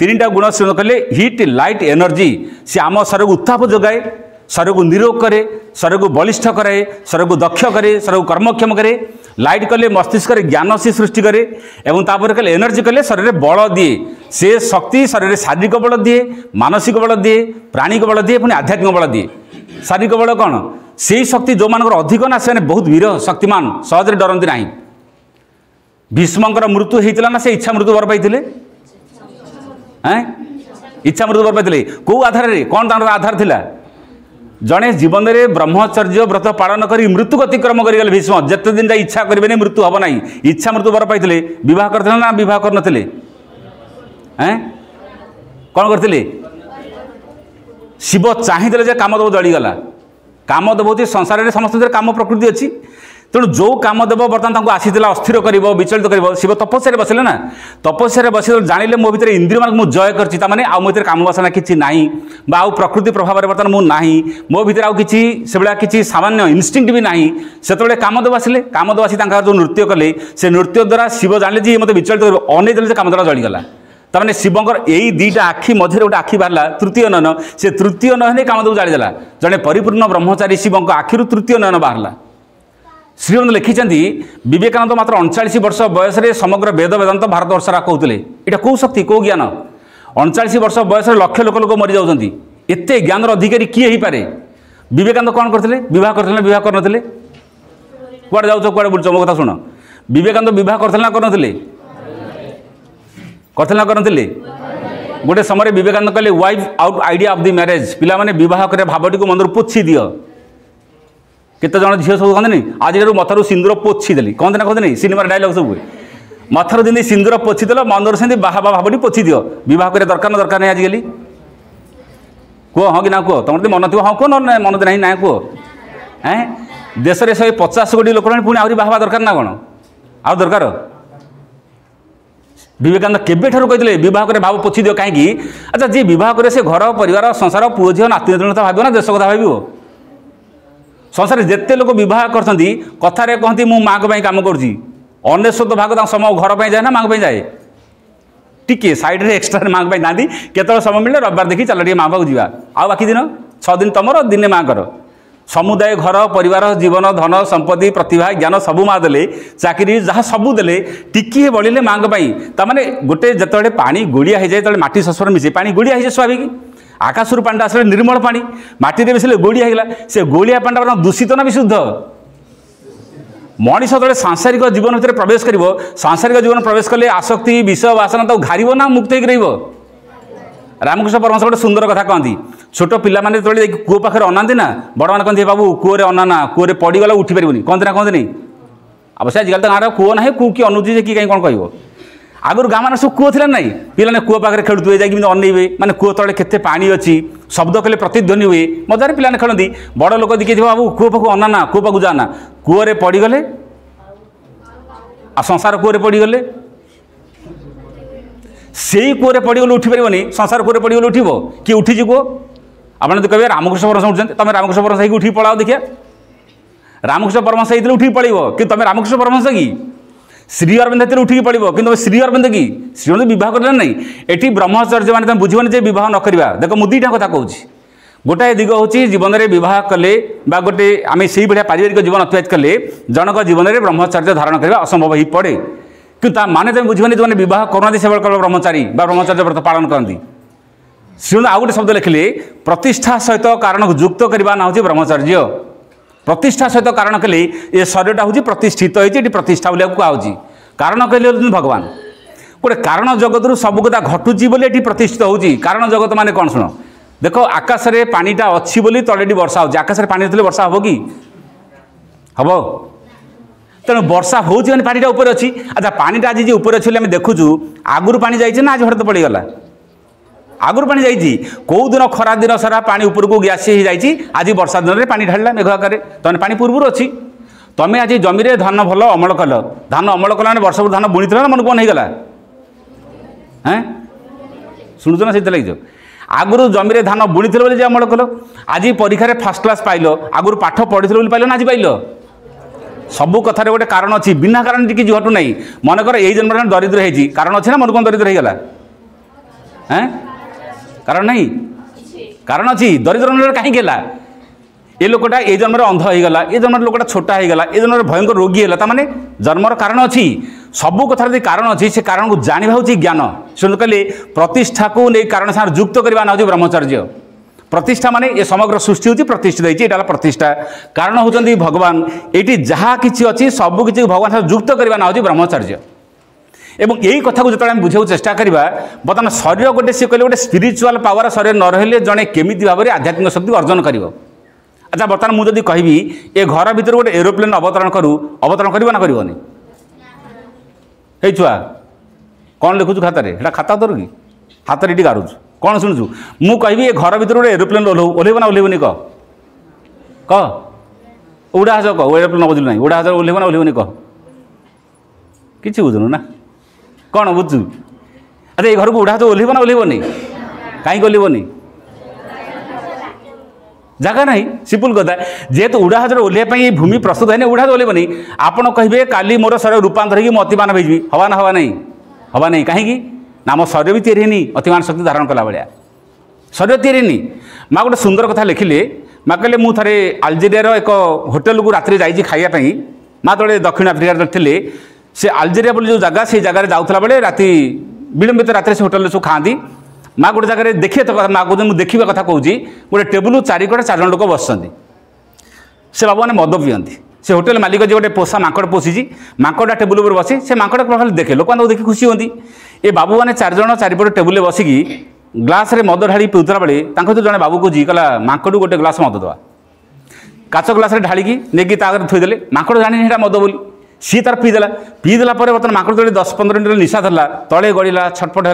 3टा गुण से कले हिट लाइट एनर्जी से आम शरीर को उत्ताप जगाए शरीर को निरोग करे शरीर को बलिष्ठ कराए शरीर को दक्ष करे शरीर को कर्मक्षम करे लाइट कले मस्तिष्क ज्ञान से सृष्टि करे एवं तापर कले एनर्जी कले शरीर बल दिए से शक्ति शरीर शारीरिक बल दिए मानसिक बल दिए प्राणिक बल दिए पुणी आध्यात्मिक बल दिए शारीरिक बल कौन से शक्ति जो मान अधिक ना से बहुत वीर शक्तिमान सहज डरती ना भीष्मकर मृत्यु होता ना से इच्छा मृत्यु वर पाई इच्छा मृत्यु वर पाई कौ आधार कौन तार आधार थिला जड़े जीवन में ब्रह्मचर्य व्रत पालन कर मृत्यु अतिक्रम कर भीष्म जिते दिन जाए इच्छा करेंगे मृत्यु हम ना इच्छा मृत्यु वर पाई बह करते ना बह कर कौन करते शिव चाहिए कामदेव जलीगला कामदेव हूँ संसार में समस्त काम प्रकृति अच्छी तेणु जो कम देव बर्तमान आसीला अस्थिर कर विचलित कर शिव तपस्या बसिले ना तपस्या बस जानिले मो भर इंद्रिय मान जय कर आउ मो काम वासना किसी ना आउ प्रकृति प्रभाव में बर्तमान मुझे मो भर आउ कि सामान्य इनस्टिंक्ट भी ना से कामदेव आसिले कामदेव आसी जो नृत्य कले से नृत्य द्वारा शिव जानिले जी मत विचलित कर अनेक कामदेव जलीगला तमें शिवंकर यही दुईटा आखि मझे गोटे आखि बाहर तृतीय नयन से तृतीय नयन कामदेव जालीदेला जड़े परिपूर्ण ब्रह्मचारी शिव आखिर तृतीय नयन बाहर श्रीमंत लिखिं विवेकानंद मात्र 39 वर्ष बयस समग्र वेद वेदांत भारत वर्ष कहते यहाँ कौ शक्ति कौ ज्ञान 39 वर्ष बयस लक्ष लोक मरी जाती एत ज्ञान अधिकारी किए हो पारे विवेकानंद कौन करते विवाह करते कुआड़े जाऊ कुआड़े बुलच मो कथा शुण विवेकानंद विवाह करते ना करते गोटे समय विवेकानंद कहले wife out idea of the marriage पिला माने विवाह करे भावटी को मंदिर पोछि दियो केते जन झील सब कहते आज मथारू सिंदूर पोछि देली कहते ना कहते सिनेमा डायलॉग सब हुए मथारू जमी सिंदूर पोछि देल मंदिर से बाहा भावटी पोछि दियो विवाह करे दरकार ना दरकार नहीं आजिकल कह हाँ कि ना कह तुम मन थी हाँ कह ना मन नहीं ना कह देश में 150 कोटी लोक पुणी आहरी बाहा दरकार ना कौन आउ दरकार विवेकानंद केबे ठारू कहते विवाह करे भाव पोछि दियो कहीं अच्छा जी विवाह करे से घर परिवार संसार पुओ झील नाती नाती भाव ना देश कथा भाव संसार जिते लोक बह कर कथार कहती मु माँ को कम कर भाग समय घर पर जाए ना माँ को जाए टी सैड्रे एक्सट्रा माँ को जाती केत समय मिले रविवार देखी चल माँ पाक जा आ बाकी दिन 6 दिन तुम दिने माँ कर समुदाय घर परिवार जीवन धन संपत्ति प्रतिभा ज्ञान सबू माँ देले चाकरी जहाँ सबू देले टिकी बढ़िले माँ को गोटे जिते पानी गोलिया हो जाए माटी शस्वर मिसे पानी गोलिया हो जाए स्वाभाविक आकाशरू पानी आस निर्मल पानी माटी मिसले गोलिया होगा से गोलिया पानी दूषित ना विशुद्ध मनीष जो सांसारिक जीवन भर प्रवेश कर सांसारिक जीवन प्रवेश कले आसक्ति विष वासना तो घारिब ना मुक्त हो रामकृष्ण परमहंस गोटे सुंदर कथा कहती छोट पिला मैंने जो कूओ पाखे अनाती ना बड़ मैंने कहते बाबू कूओर अनाना कूओर पड़गला उठी पारे कहते ना कहते अवश्य आजिकल तो गाँव कूओ ना कू कि अनुची कि कहीं कौन कह आगुरी गाँव सब कूओ थी ना पिला कूओ पाखे खेलुए जाकि अनइबे माने कूओ तले केते पानी अच्छी शब्द कले प्रतिध्वनि हुए मजार पिला खेलती बड़ लोक दिखे बाबू कूओ पाख अनाना कूओ पाक जाना कूओर पड़गले आ संसार कूओर पड़गले से कूओर पड़गले उठी पारे संसार कूओर पड़गले उठब किए उठी कूओ आप कहे रामकृष्ण परमहंस उठुंट तुम रामकृष्ण परमहंस उठी पलाओ देखिए रामकृष्ण परमहंस होते उठी पड़ो कि तुम रामकृष्ण परमहंस कि श्री अरविंद होते उठिकी पड़ो कि तुम श्री अरविंद कि श्री अरविंद बहुत ना ये ब्रह्मचर्य मैंने तुम बुझे जे बहुत न करवा देख मुझे दुईटा कथा कहूँ गोटाए दिग हूँ जीवन में बहुत कले गोटे आम से भाया पारिवारिक जीवन अतिबाहित कले जनक जीवन में ब्रह्मचर्य धारण करने असंभव हो पड़े कि माने तुम बुझे जो मैंने बहुत करना से ब्रह्मचारी ब्रह्मचर्य व्रत पालन करती श्री आउ गोटे शब्द लिखिले प्रतिष्ठा सहित कारण को युक्त करवा ना हूँ ब्रह्मचर्य प्रतिष्ठा सहित कारण कले ये शरीरटा हूँ प्रतिष्ठित होती प्रतिष्ठा बोलिया कहुच्छी कारण कहले भगवान गोटे कारण जगत रू सब कथा घटुची बोली ये प्रतिष्ठित होती कारण जगत माने कौन शुण देख आकाश में पानीटा अच्छी बोली तले वर्षा हो आकाश में पानी वर्षा हम कि हम तेणु वर्षा होती मैंने पानीटा ऊपर अच्छी अच्छा पानीटा आज ऊपर अच्छी आम देखुचु आगुरी पानी जाइए ना आज हठात पड़गला आगुरी पानी जाइए कौ दिन खरा दिन सारा पानी ऊपर को ग्यासी हो जाए आज वर्षा दिन में पानी ढाला मेघ आकार तमें पानी पूर्व अच्छी तुम्हें आज जमी धान भल अमल कल धान अमल कला वर्ष धान बुणी ना मन कौन होगा हाँ शुणुच ना से लगे आगुरी जमी धान बुणी बोली अमल कल आज परीक्षा फास्ट क्लास पाइल आगुरी पाठ पढ़ी पाइल ना आज पाइल सबू कथार गोटे कारण अच्छी बिना कारण टी हटू ना मनकर यही जन्म दरिद्र होती कारण अच्छी ना मन कौन दरिद्र होगा हाँ कारण नहीं कारण अच्छी दरिद्र कहीं ये लोकटा ये जन्म अंध होगा ये जन्म लोकटा छोटा होगा ये जन्म भयंकर रोगी है ताने जन्मर कारण अच्छी सबू कथार कारण अच्छी से कारण को जाना हूँ ज्ञान शुण कहले प्रतिष्ठा को नहीं कारण साथ युक्त करवा ना हूँ ब्रह्मचर्य प्रतिष्ठा माने ये समग्र सृष्टि हूँ प्रतिष्ठित होती प्रतिष्ठा कारण होती भगवान ये जहाँ कि अच्छी सबकि भगवान साथ युक्त करवा ना हूँ ब्रह्मचर्य एवं यही कथा को जो बुझे चेष्टा करवा बर्तमान शरीर गोटे सी कहले गोटे स्पिरिचुआल पावर शरीर न रही जड़े केमी भाव में आध्यात्मिक शक्ति अर्जन कर अच्छा बर्तमान मुझे कहबी ए घर भर गोटे एरोप्लेन अवतरण करूँ अवतरण कर ना करनी छुआ कौन लिखुचु खातार खाता तोर कि हाथ में गारुचु कौन शुणुचु मु कहबी ए घर भर गोटे एरोप्लेन ओह्लैब ना ओह्लैबनी कह उड़ाजाज कह एरोप्लेन न बुझिलु ना उड़ाजाज ओह्लैब ना ओह्लैबनी कह कि बुझुनु ना कौन बुझु अच्छा ये घर को उड़ाजाज ओह्लैब ना ओह्लैबनी कहीं ओह्लैबनी जगह ना सिंपल कथा जेहेतु उड़ाजाज ओह्लैया भूमि प्रस्तुत है उड़ाजाज ओह्लैबनी आपड़ कहे काली मोर शरीर रूपांतर हो अतिमान हो हवा ना हवा नहीं हवा नहीं कहीं ना आम शरीर भी तैयारी अतिमान शक्ति धारण कला भाया शरीर तैयारी माँ गोटे सुंदर कथा लिखिले माँ कहले मुझे थे आलजेरिया एक होटेल को राति जाइए खावाई माँ तले दक्षिण आफ्रिकार थे से आलजेरिया बोली जो जगह से जगह जाऊला बेले राति विलंबित राति से होटेल सब खाती माँ गोटे जगह देखिए तो माँ को मुझे देखा कथा कहूँ गोटे टेबुल चारिकड़े 4 जन लोक बस से बाबू मैंने मद पीती से होटेल मालिक जी गोटे पोषा माकड़ पोषी माकड़ा टेबुल पर बसी से माकड़ खाली देखे लोक देखी खुशी होती ये बाबू मैंने 4 जन चारिपटे टेबुल बसिकी ग्लास रे मद ढाड़ी पिउतला बेले तो जड़े बाबू को जी कहला माकड़ गोटे ग्लास मद दवा काच ग्लास ढाड़ी नहीं थोदेले माकड़ जानी मद बोली सी तार पीदेला बर्तमान माकड़ जो 10-15 मिनट निशा धरला तले गड़ला छटपट है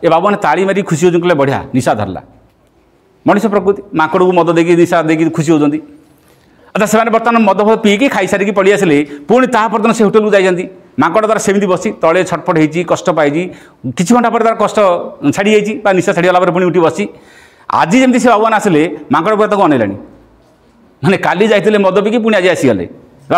ये बाबू मैंने ताली मारी खुशी होती बढ़िया निशा धरला मनीष प्रकृति माकड़ को मद देकी निशा देकी खुशी होती अच्छा से बर्तमान मद पीकी खाई सारिकी पड़ी आसिले पुणी तापर्तन से होटेल को जाइए माकड़ तार सेमती बसी तले छटपट होती कष्ट पाई किसी घंटा पर तार कष्ट छाड़ी जाइए निशा छाड़गला पुणी उठी बसी आज जमी से बाबू आसिले माकड़ पर तक अनेला मैंने काली जाते मद पीकी पुणी आज आसीगले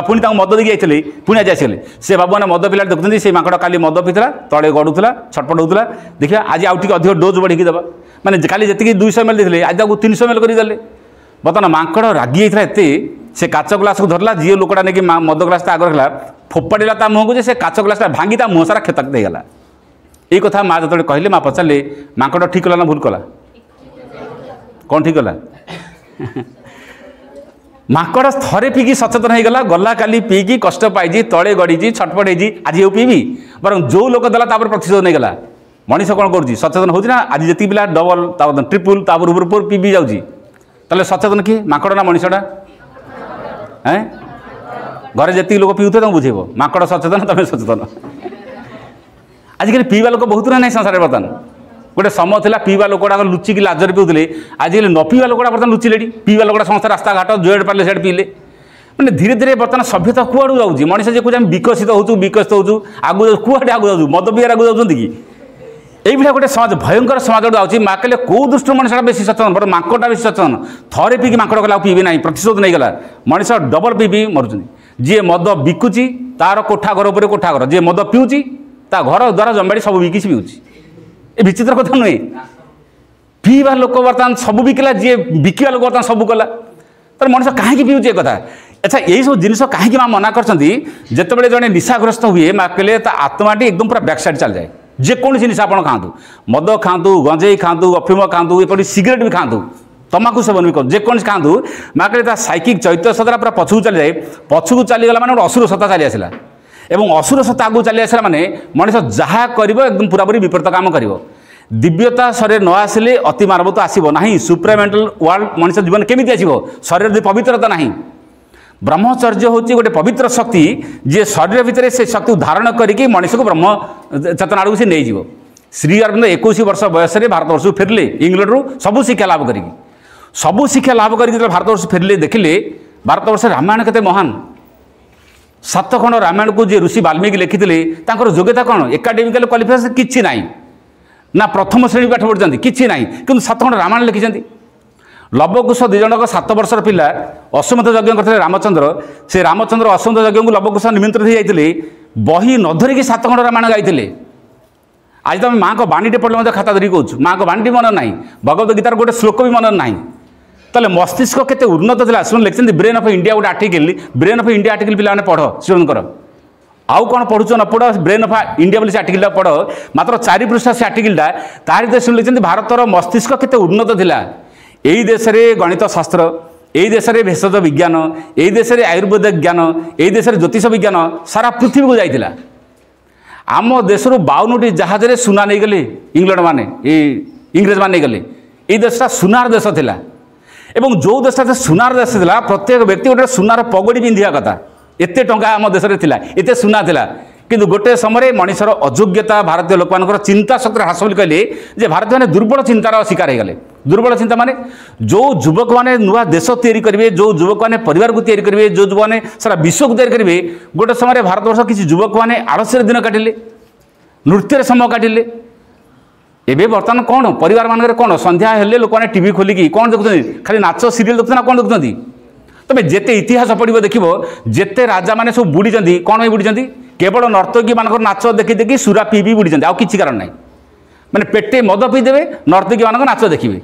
पुणी मद देकी जाते पुणी आज आसीगले से बाबू मैंने मद पिला देखते से माकड़ काली मद पीला तले गड़ूला छटपट होता देखिए आज आउ टे अधिक डोज बढ़ी देवा मैंने काली जी 200 ml देते आज 300 ml करदे बर्तमान माकड़ रागी जाता एत से काच ग्लास को धरला जी लोकटा नहीं मद ग्लास आगे रखला फोपाड़ा ता मुँह को से काच ग्लास भांगी ता मुँह सारा खेत देगला ये कथा माँ जो कहले माँ पचारे माकड़ ठीक कला ना भूल कला कौन ठीक कला माकड़ थरे पीकी सचेतन हो गला गला काली पीकी कष्ट पाई तले गड़ी छटपट होती आज ये पीबी बर जो लोक देला प्रतिशोध नहीं गला मनीष कौन कर सचेतन होना आज जी पिला डबल ट्रिपुल ऊपर पीबी जाऊे सचेतन किए माकड़ ना मनीषटा हैं घरे जी लोक पीऊे तुम बुझेब माकड़ सचेतन तुम सचेतन आजिकल पीवा लोक बहुत ना नहीं संसार बर्तमान गोटे समय था पीवा लोकड़ा लुचिकी लाजर पीते आजिकल न पीवा लोकड़ा बर्तमान लुचिले पीवा लोकड़ा समस्त रास्ता घाट जुआड़े पारे से पीले मैंने धीरे धीरे बर्तमान सभ्यता कुआड़ जाऊँगी मनीष जे कहे विकसित हो आगू कुआड़े आगू जाऊँ मद पियार आगू जाऊँ कि यही गोटे समाज भयंकर समाज आऊँगी माँ कहले कौ दृष्टि मनीषा बेसी सचेतन बट माकड़ा बेसी सचेतन थरे पीकी माकड़ कला पीबे ना प्रतिशोध नहीं गला मनीष डबल पी मरुच्च जी मद बिकुची तार कोठा घर उपर कोठा घर जी मद पिऊँची ता घर द्वारा जमाड़ी सब बिकी पिऊँची ये विचित्र कथा नुहे पीवा लोक बर्तमान सब बिकला जी बिकवा लोक बर्तमान सब कला तर मनीष कहीं पीऊँ एक कथा अच्छा यही सब जिन कहीं माँ मना करते जड़े निशाग्रस्त हुए माँ कहले आत्माटी एकदम पूरा बैक साइड चल जाए जेकोसी निशा आप खातु मद खातु गंजेई खातु अफिम खातु एपटी सिगरेट भी खातु तमाकू सेवन भी करूँ जेकोसी खातु माँ कहले साइकिक चैत्य सतरा पूरा पछू चली जाए पछू चलीगला मैंने गोटे असुर सत्ता चली आसला एवं असुर सत्ता आगू चली आसला माने मनीष जहाँ कर एकदम पूरापूरी विपरीत काम कर दिव्यता शरीर न आसिले अति मानव तो आसब ना सुप्रामेंटाल वर्ल्ड मनीष जीवन केमी आसो शरीर जो पवित्रता ना ब्रह्मचर्य हूँ गोटे पवित्र शक्ति जी शरीर भितर से शक्ति धारण करके मनीष को ब्रह्म चेतना आड़ से नहीं श्री अरविंद 21 वर्ष बयस भारत वर्ष को फेरले इंग्लैंड रू सबू शिक्षा लाभ करी सबू शिक्षा लाभ करके भारत वर्ष फेरले देखिले भारत वर्ष रामायण केते महान 7 खंड रामायण को जी ऋषि वाल्मीकि लिखिते योग्यता कौन एकाडेमिकल क्वालिफिकेशन किसी ना ना प्रथम श्रेणी पाठ पढ़ी किसी ना कि 7 खंड रामायण लिखिं लवकुश 2 जनक 7 वर्षर पिला अश्वमेध यज्ञ करते रामचंद्र से रामचंद्र अश्वमेध यज्ञ को लवकुश निमंत्रित हो जाते बही न धरिकी 7 खंड रामायण गाई आज तुम माँ को बाणीटे पढ़ले खाता धरिक कौच माँ को बाणीटी मन ना भगवत गीतार गोटे श्लोक भी मन ना ताले मस्तिष्क केते उन्नत था से लिखते ब्रेन ऑफ इंडिया गोटे article brain of India article पिला पढ़ स्टूडेंट आउ कौन पढ़ुच न पढ़ ब्रेन ऑफ इंडिया बोली आर्टिकल पढ़ मात्र 4 पृष्ठ से आर्टिकलटा तार लिखते भारतर मस्तिष्क केते उन्नत था यही देश में गणित शास्त्र यही देश में भेषज विज्ञान यही देश में आयुर्वेद ज्ञान यही देश में ज्योतिष विज्ञान सारा पृथ्वी को जाइला आम देश 52टी जहाज रे सुना नहीं गले इंग्लैंड माने इंग्रेज मान नहीं गले ये देशटा सुनार देश थिला एवं जो देशटा सुनार देश थिला प्रत्येक व्यक्ति गोटे सुनार पगड़ी पिंधिया कथा एते टंका आम देश में थिला एते सुना थिला किंतु गोटे समय मनीषर अयोग्यता भारतीय लोक मान चिंता शक्ति ह्रास बोली कहले जे भारतीय मैंने दुर्बल चिंतार शिकार होगले। दुर्बल चिंता माने जो युवक मैंने नुआ देश तैयारी करेंगे, जो युवक मैंने परिवार को तैयारी करेंगे, जो युवक मैंने सारा विश्व को तैयारी करेंगे, गोटे समय भारत वर्ष किसी युवक मैंने आलस्य दिन काटिले, नृत्य समय काटिले। एबे बर्तमान कौन परिवार मानक कौन संध्या हेले लोक मैंने टीवी खोलिकी कौन देखुं, खाली नाच सीरियल देखुं ना कौन देखुं। तबे जेते इतिहास पढ़ो देखो जेते राजा मैंने सब बुड़ी कौन बुड़ी केवल नर्तकी मान नाच देखी देखी सुरा पी भी बुड़ी आउ किसी कारण ना मैंने पेटे मद पीदेवे नर्तकी मान नाच देखिए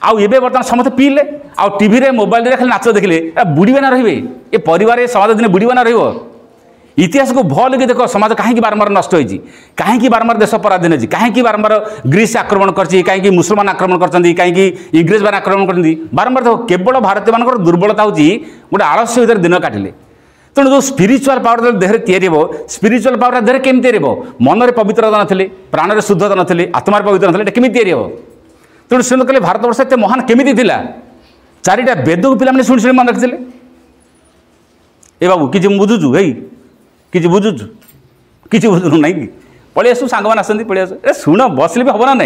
आउ एबे बर्तमान समस्त पीले आउ टीवी रे मोबाइल रे खाली नाच देखिले बुड़ीबे ना रहिबे ए परिवार समाज दिन बुड़ीबे ना रहिबो। इतिहास को भल कि देख समाज कहीं बारंबार नष्ट होती, कहीं बारंबार देश पराधीन होती, कहीं बारंबार ग्रीस आक्रमण करछि, कहीं मुसलमान आक्रमण करछन्ती, कहीं इंग्रेज मान आक्रमण करछन्ती बारंबार। देख केवल भारतीय मानकर दुर्बलता होची गोटे आलस्य भीतर दिन काटिले। तेणु जो स्पिरिचुआल पावर देहरे तैयारी हो, स्पिरिचुआल पावर देहरे केमी तैयारी हो, मन में पवित्रता नथिले, प्राण में शुद्धता नथिले, आत्मार पवित्र नथिले, केमी तैयारी हो। तेणु से कहले भारत वर्ष एते महान केमिति थिला, चारिटा वेद को पिला माने शुणी शुणी मन रखिथिले। ए बाबू किछि बुझुछु हेई किसी बुझुचु किसी बुझुनु ना कि पलि आसू सांग मैंने आसती पलि आस ए शुण बसले भी हम ना ना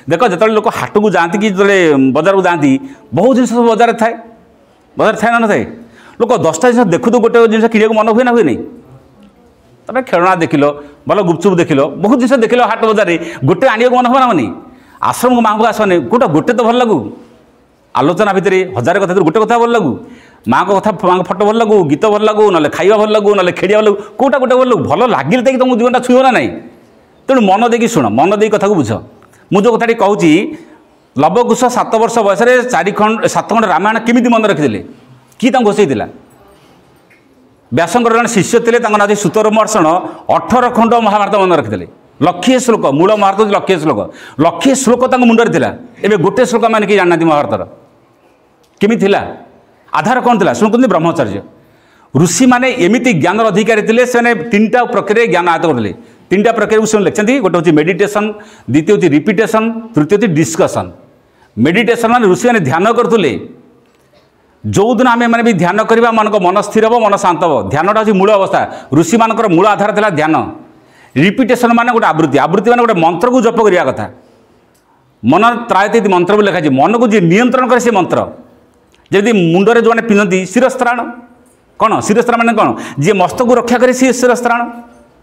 देख जो लोक हाट को जाती कि जो बजार को जाती बहुत जिन सब बजार थाए, बजार थाए ना थाए लोक 10टा जिन देखु तो गोटे जिन किणा मन हुए ना हुए नहीं। तब खेलना देख लो, भल गुपचुप देख लो, बहुत जिन देख लो हाट बजार गोटे आने मन हुए ना नहीं। आश्रम को माँ को आसने गोटे तो भल लगू, आलोचना भितर 1000 कथा गोटे कथा भल लगू, माँ को कथा माँ फटो भल लगू, गीत भल लगू, ना खाଇବା भल लगू, ना खेड़ा भल लगू, कौटा गोटे भल लगू भल लगे तक तुमको जीवनटा छुईब ना नहीं। तेणु मन देकी शुण, मन दे कथा को बुझ। मुझे जो कथाटी कहूँ लवकुश 7 वर्ष बयस 7 खंड रामायण केमी मन रखिले कि घोषे व्यासंकर जन शिष्य थे ना सूतर मर्षण 18 खंड महाभारत मन रखिले। लक्षे श्लोक मूल महाभारत लक्षे श्लोक, लक्षे श्लोक मुंडर था। एवं गोटे श्लोक मैंने कि जानना महाभारत केमी थिला, आधार कौन था शुणुंत ब्रह्मचर्य। ऋषि मैंने एमती ज्ञान अधिकारी थे, से 3टा प्रक्रिया ज्ञान आयत्त करते। 3टा प्रक्रिया से लिखते गोटे हूँ मेडिटेशन, द्वितीय हूँ रिपिटेशन, तृतीय हूँ डिस्कसन। मेडिटेशन मान ऋषि मैंने ध्यान करते, जो दिन आम मैंने भी ध्यान करवा मन स्थिर हम, मन शांत हम। ध्यानटा हूँ मूल अवस्था, ऋषि मान मूल आधार था ध्यान। रिपिटेशन मान गोटे आवृत्ति, आवृत्ति मान गोटे मंत्र को जप करने कथा। मन त्रायती मंत्र भी लिखाई, मन को जी नियंत्रण करे से मंत्र। जदि मुंडरे जो मैंने पिंधती शिरस्त्राण, कौन शिरस्त्राण मैंने कौन जी मस्तक को रक्षा करे सी शिरस्त्राण।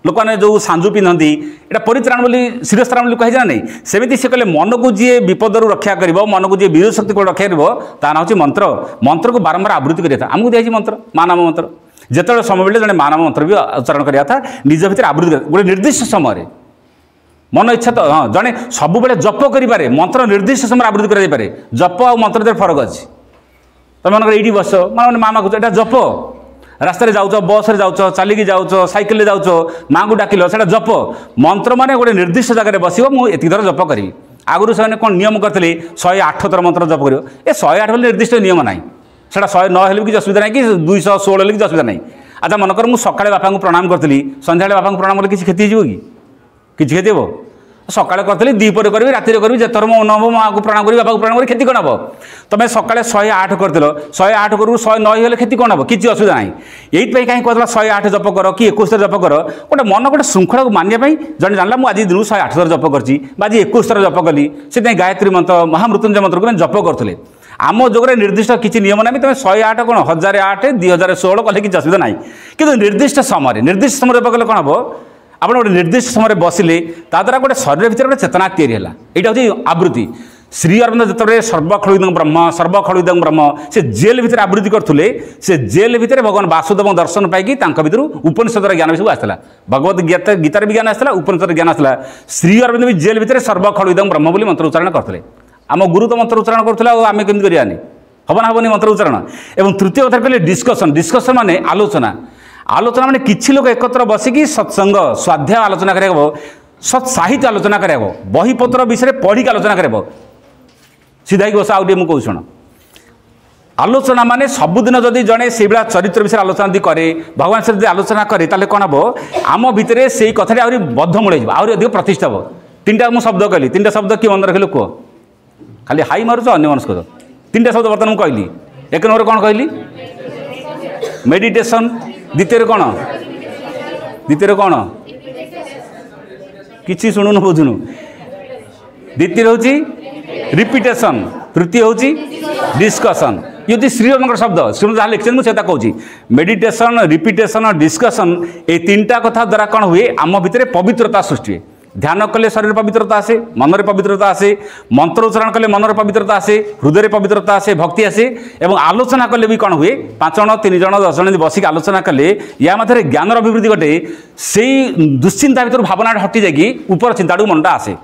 लोक मैंने जो सांजु पिंधती यहाँ परित्राण बोली शिरस्त्राण बोली कही नहीं। सेमती से कहले मन को जी विपदर रक्षा कर, मन को जी वीर शक्ति को रक्षा कर हूँ मंत्र। मंत्र को बारंबार आवृत्ति करा आमको दिखाई मंत्र, माँ नाम मंत्र। जिते समय बेले जड़े माँ नाम मंत्र भी उच्चारण करा था, निज भितर आवृत्ति गोटे निर्दिष्ट समय मन इच्छा तो हाँ जड़े सब जप करें, मंत्र निर्दिष्ट समय आवृत्ति करें। जप आ मंत्र फरक अच्छी। तुम मन ये बस मान माँ माँ को जप, रास्ता जाऊच, बस रे जाऊच, चलिकी जाऊच, साइकेल जाऊच, माँ को डाकिल से जप। मंत्र माने गोटे निर्दिष्ट जगह बस मुझे थर जप करी। आगुरी से कौन नियम करते 108 थर मंत्र जप कर, 108 बोले निर्दिष्ट नियम ना, से 109 हेल्ले भी असुविधा ना कि 216 हेल्ले भी असुविधा ना। अच्छा मनकर मुझे सकाଳେ बापा को प्रणाम करी, सन्ध्या बापा को प्रणाम कले किसी क्षति हो कि क्षति हे सकाଳେ करी, दीपर करी, राति करी, जेतर मन हम माँ को प्रणाम करी, बापा को प्रणाम करी, क्षति कौन हम। तुम सकाଳେ 108 करदेल, 108 करू 109 हेल्ले क्षति कौन हम, किसी असुविधा ना। ये कहीं कहला 108 जप कर कि 21 जप कर, गोटे मन गोटे श्रृंखला को मानिया जन जानला मुझे आज दिन 108 थर जप कर, 21 थर जप कली, से गायत्री मंत्र महामृत्युंजय मंत्र को जप करते। आम जुगे निर्दिष्ट किसी नियम ना, तुम 108 कौन 1008 2016 कले किसी असुविधा ना। कि निर्दिष्ट समय जप कले कौन हम, आप गोटे निर्दिष्ट समय बसिले द्वारा गोटे शरीर भितर गोटे चेतना तैयारी है। यहाँ हूँ आवृत्ति। श्री अरविंद जो सर्वखलुदं ब्रह्म सर्वखलुदं ब्रह्म से जेल भितर आवृत्ति करते, से जेल भितर भगवान वासुदेव दर्शन पाई भर उपनिषद ज्ञान भी सब आसाला। भगवत गीतार भी ज्ञान आसाला, उपनिषद ज्ञान आसाला। श्री अरविंद भी जेल भितर सर्वखलुदं ब्रह्म बोली मंत्र उच्चारण करते। आम गुरु तो मंत्र उच्चारण करते, आम केमी करानी हम ना हेनी मंत्र उच्चारण। और तृतीय कथा कहले डिस्कसन। डिस्कसन माने आलोचना। आलोचना माने किछि लोक एकत्र बसिकी सत्संग स्वाध्याय आलोचना करेबो, सत् साहित्य आलोचना करेबो, बहीपत्र विषय पढ़ी आलोचना करेबो। सीधा ही बसा आउटे कहूँ शुण, आलोचना माने सबुदिन जदि जड़े से भाया चरित्र विषय आलोचना करे, भगवान से आलोचना करे, ताले कौन हम आम भितर से कथा आहरी बद्ध मूल आहरी अधिक प्रतिष्ठा हम। 3टा मुझे शब्द कहली, 3टा शब्द किए मन रखिल कह, खाली हाई मारुच अन्य मनस्क। 3टा शब्द बर्तमान मुझे कहली। 1 नंबर कौन कहली मेडिटेशन, द्वितीय कौन, द्वितीय कौन किसी शुणुन बुझुनु द्वितीय हूँ रिपिटेशन तृतीय हूँ डिस्कसन ये श्रीराम शब्द श्रीराम जहाँ लिखते मुझे कहूँ मेडिटेशन रिपिटेशन डिस्कसन ये तीनटा कथा द्वारा कौन हुए आम भितर पवित्रता सृष्टि हुए ध्यान कले शरीर पवित्रता आसे मनरे पवित्रता आसे मंत्र उच्चारण कले मनर पवित्रता आसे हृदय पवित्रता आसे भक्ति आसे एवं आलोचना कले भी कौन हुए 5 जन 3 जन 10 जन बसिक आलोचना कले या मध्य ज्ञान अभिवृद्धि घटे से दुश्चिंता भर भावना हटि जाकि ऊपर चिंता मनटा आसे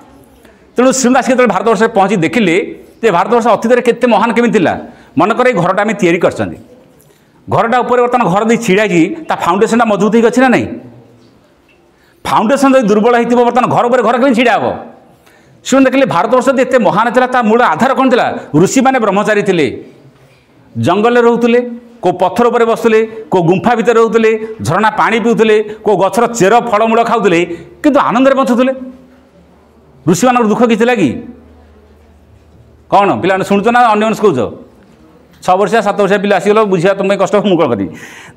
तेणु श्रीदास के भारतवर्ष पहुँची देखिले जे भारतवर्ष अतीत केते महान केमी मनकर घरटा आम तैयारी कर घरटा उपर बर्तमान घर दे छिड़ा फाउंडेशन मजबूत हो अच्छी ना नहीं फाउंडेशन जो दुर्बल होती बर्तमान घर पर घर कमी छिड़ा हे शुण देखिए भारतवर्ष एत महान था मूल आधार कौन था ऋषि मैंने ब्रह्मचारी थे जंगल रोते को पत्थर पर बसुले को गुंफा भितर रोते झरणा पानी पीऊले को गचर चेर फलमूल खाऊले किंतु आनंद बचुले ऋषि मान दुख किसी लगी कौन पिला शुणुच ना अन्य कौच 6 वर्षिया 7 वर्षिया पिला आसीगल बुझा तुम कष्ट मुझे करी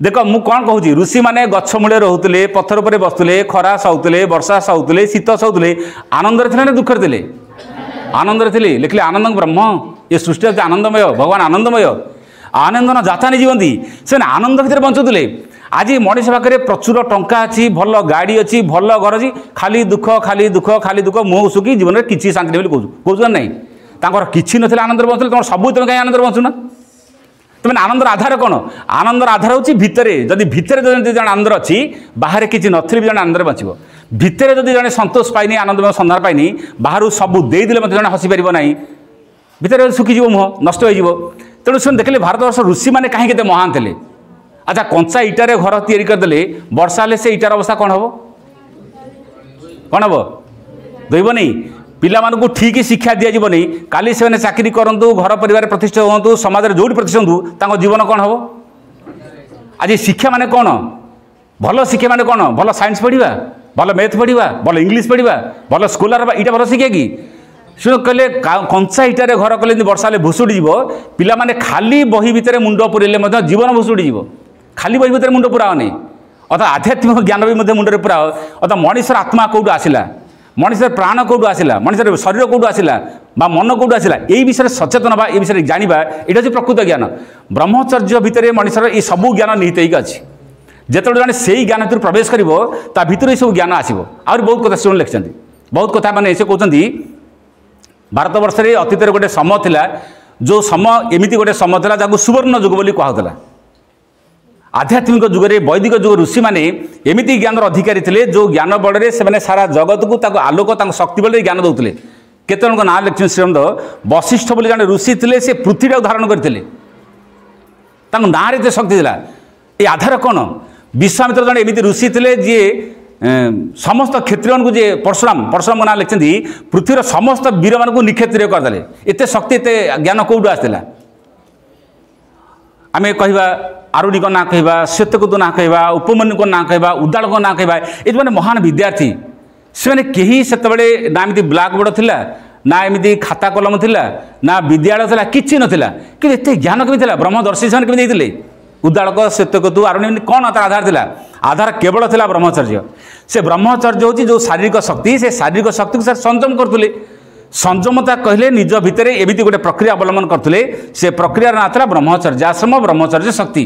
देख मु कौन कहूँ ऋषि मैंने गछ मूले रोते पत्थर पर बसुले खरा सहुले वर्षा सहुले शीत सहुले आनंद थे ना दुख थे आनंद थे लिखिले आनंद ब्रह्म ये सृष्टि होती आनंदमय भगवान आनंदमय आनंद न जाता नहीं जीवंती से आनंद भितर बंचुले आज मनीष पाखे प्रचुर टंका अच्छी भल गाड़ी अच्छी भल घर अच्छी खाली दुख खाली दुख खाली दुख मुँह सुखी जीवन में किसी शांति नहीं कौन ना नहीं किसी ना आनंद बचुले तुम सब तुम कहीं आनंद बचुना तुम आनंदर आधार कौन आनंदर आधार हूँ भितरे जदि भितरे जन आनंद अच्छी बाहर किसी नथिले भी जन आनंद बचो भितरे जदि जन संतोष पाइनी आनंदमय सन्धान पाइनी बाहर सबू देदेले जन हसी पार ना भितर सुखीज मुह नष्ट हो तेणु से देखिले भारतवर्ष ऋषि मैंने कहीं केते महान थे अच्छा कंचा इटारे घर तैयारी करदे वर्षा हेल्ले से इटार अवस्था कौन हम दईबनी पिला मानू ठीक शिक्षा दि जावनी काली से चाकरी करूँ घर परिवार प्रतिष्ठा हूँ समाज में जोटी प्रतिष्ठा हूँ जीवन कौन हम आज शिक्षा माने कौन भल शिक्षा माने कौन भल साइंस पढ़ा भल मैथ पढ़ा भल इंग्लीश पढ़ा भल स्कॉलर यहाँ भल शिक्षा कि शुण कहले कंचा इटारे घर कले वर्षा हेल्ले भुशुड़ी पिला माने खाली बही भितर मुंड पुरेले जीवन भुशुड़ी खाली बही भितर मुंड पुराओनी अर्थात आध्यात्मिक ज्ञान भी मुंडे पुराओ अर्थात मनीषर आत्मा कौटू आसला मनीषर प्राण कौटू आसला मनीषर शरीर कौटू आसला मन कौटू आसला यही विषय सचेतन बा विषय जाना यहाँ हूँ प्रकृत ज्ञान ब्रह्मचर्य भितर मनीषर ये सबू ज्ञान निहित होगी अच्छी जिते जन से ज्ञान भर प्रवेश कर भीतर सब ज्ञान आसो आहरी बहुत कथा शुण लिखिं बहुत कथा मैंने से कहते भारतवर्ष में अतीत गोटे समय था जो समय एमती गोटे समय था जहाँ सुवर्ण जुग बोली कहला आध्यात्मिक जुगे वैदिक जुग ऋषि मैंने एमती ज्ञान अधिकारी थे जो ज्ञान बड़े से सारा जगत को आलोक ज्ञान ज्ञान दौले केत जन ना लिखिं श्रीमंत वशिष्ठ बोली जन ऋषि थे से पृथ्वी धारण करते ना शक्ति था ये आधार कौन विश्वामित्र जन एमती ऋषि थे जी समस्त क्षत्रिय को जे परशुराम ना लिखते पृथ्वीर समस्त वीर मान को निक्षत्रिय करदे एत शक्ति एत ज्ञान कौटू आसला आम कहवा आरुणि को ना कहवा श्वेतकेतु ना कहवा उपमन्यु को ना कहवा उद्दाल को ना कहवा ये जो महान विद्यार्थी से कहीं से ना एमती ब्लैक बोर्ड थिला ना एमती खाता कलम थिला ना विद्यालय थिला किछि नथिला कि एत ज्ञान केमि थिला ब्रह्मदर्शी से केमि देइथिले उद्दालक श्वेतकेतु आरुणि कौन तार आधार थिला आधार केवल थिला ब्रह्मचर्य से ब्रह्मचर्य होची जो शारीरिक शक्ति से शारीरिक शक्ति को संयम करथुले संयमता कहले निज भितर एमती गोटे प्रक्रिया अवलंबन करथुले से प्रक्रिया ना था ब्रह्मचर्य आश्रम ब्रह्मचर्य शक्ति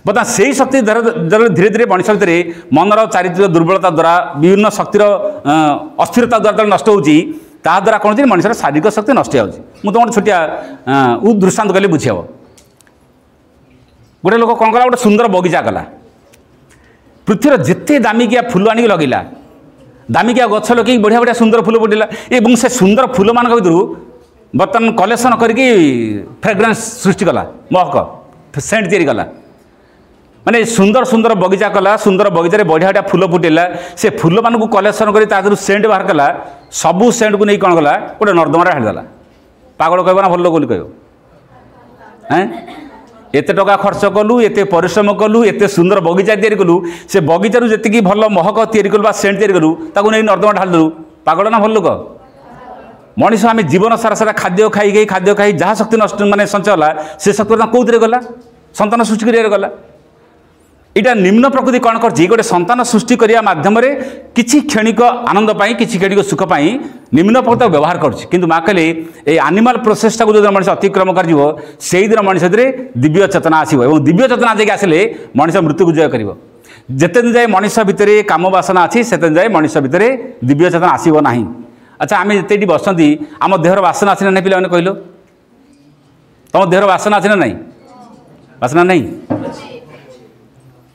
बता से शक्ति धीरे धीरे मनुष्य भितर मनर चारित्रिक दुर्बलता द्वारा विभिन्न शक्तिर अस्थिरता द्वारा नष्ट होची ता द्वारा कौन होची मनुष्यर शारीरिक शक्ति नष्ट होची मु तुम छोटिया दृष्टांत कहले बुझे गोटे लोक कौन कला गोटे सुंदर बगीचा कला पृथ्वीर जिते दामिकिया फूल आनिक लगेला दामिकिया गछ लगे बढ़िया बढ़िया सुंदर फूल फुटिला और से सुंदर फूल मान भर बर्तमान कलेक्शन करके फ्रेग्रेंस सृष्टि कला महक सेंट तैयारी कला माने सुंदर सुंदर बगीचा कला सुंदर बगीचार बढ़िया बढ़िया फूल फुटेला से फूल मान कलेक्शन कर सेंट बाहर कला सबू सेंट को नहीं कौन कला गोटे नर्दमार हाड़देला पागल कह ना भल लोक कह एते टका खर्च कलु एते परिश्रम कलु एते सुंदर बगीचा तैयारी कलु से बगीचारू जी भल महक तैयारी कलु बा सेंट तैयारी कलु ताकू नहीं नर्दमा ढालदेलु पागल ना भल लोक मनीष आम जीवन सारा सारा खाद्य खाई जहाँ शक्ति नष्ट माने संचय होला से शक्ति कौन गला संतान सृष्टि कर गला এটা নিম্ন প্রকৃতি কଣ করছি গোটে সন্তান সৃষ্টি করা মাধ্যমে কিছু ক্ষণিক আনন্দ পাই কিছু ক্ষণিক সুখ পাই নিম্ন প্রকৃতি ব্যবহার করছে কিন্তু মা কলে এই আনিমাল প্রসেসটা যদি মানুষ অতিক্রম করব সেই দিন মানুষ দিব্য চেতনা আসব এবং দিব্য চেতনা যাই আসলে মানুষ মৃত্যুকে জয় করব যেতে দিন যায় মানুষ ভিতরে কাম বাসনা আছে সেতে যায় মানুষ ভিতরে দিব্য চেতনা আসব না আচ্ছা আমি যেতে এটি বসନ୍ତି আমার দেহর বাসনা আছে না নাই পিলাମାନେ কহিল तुम देहर बासना अच्छे ना नहीं बासना नहीं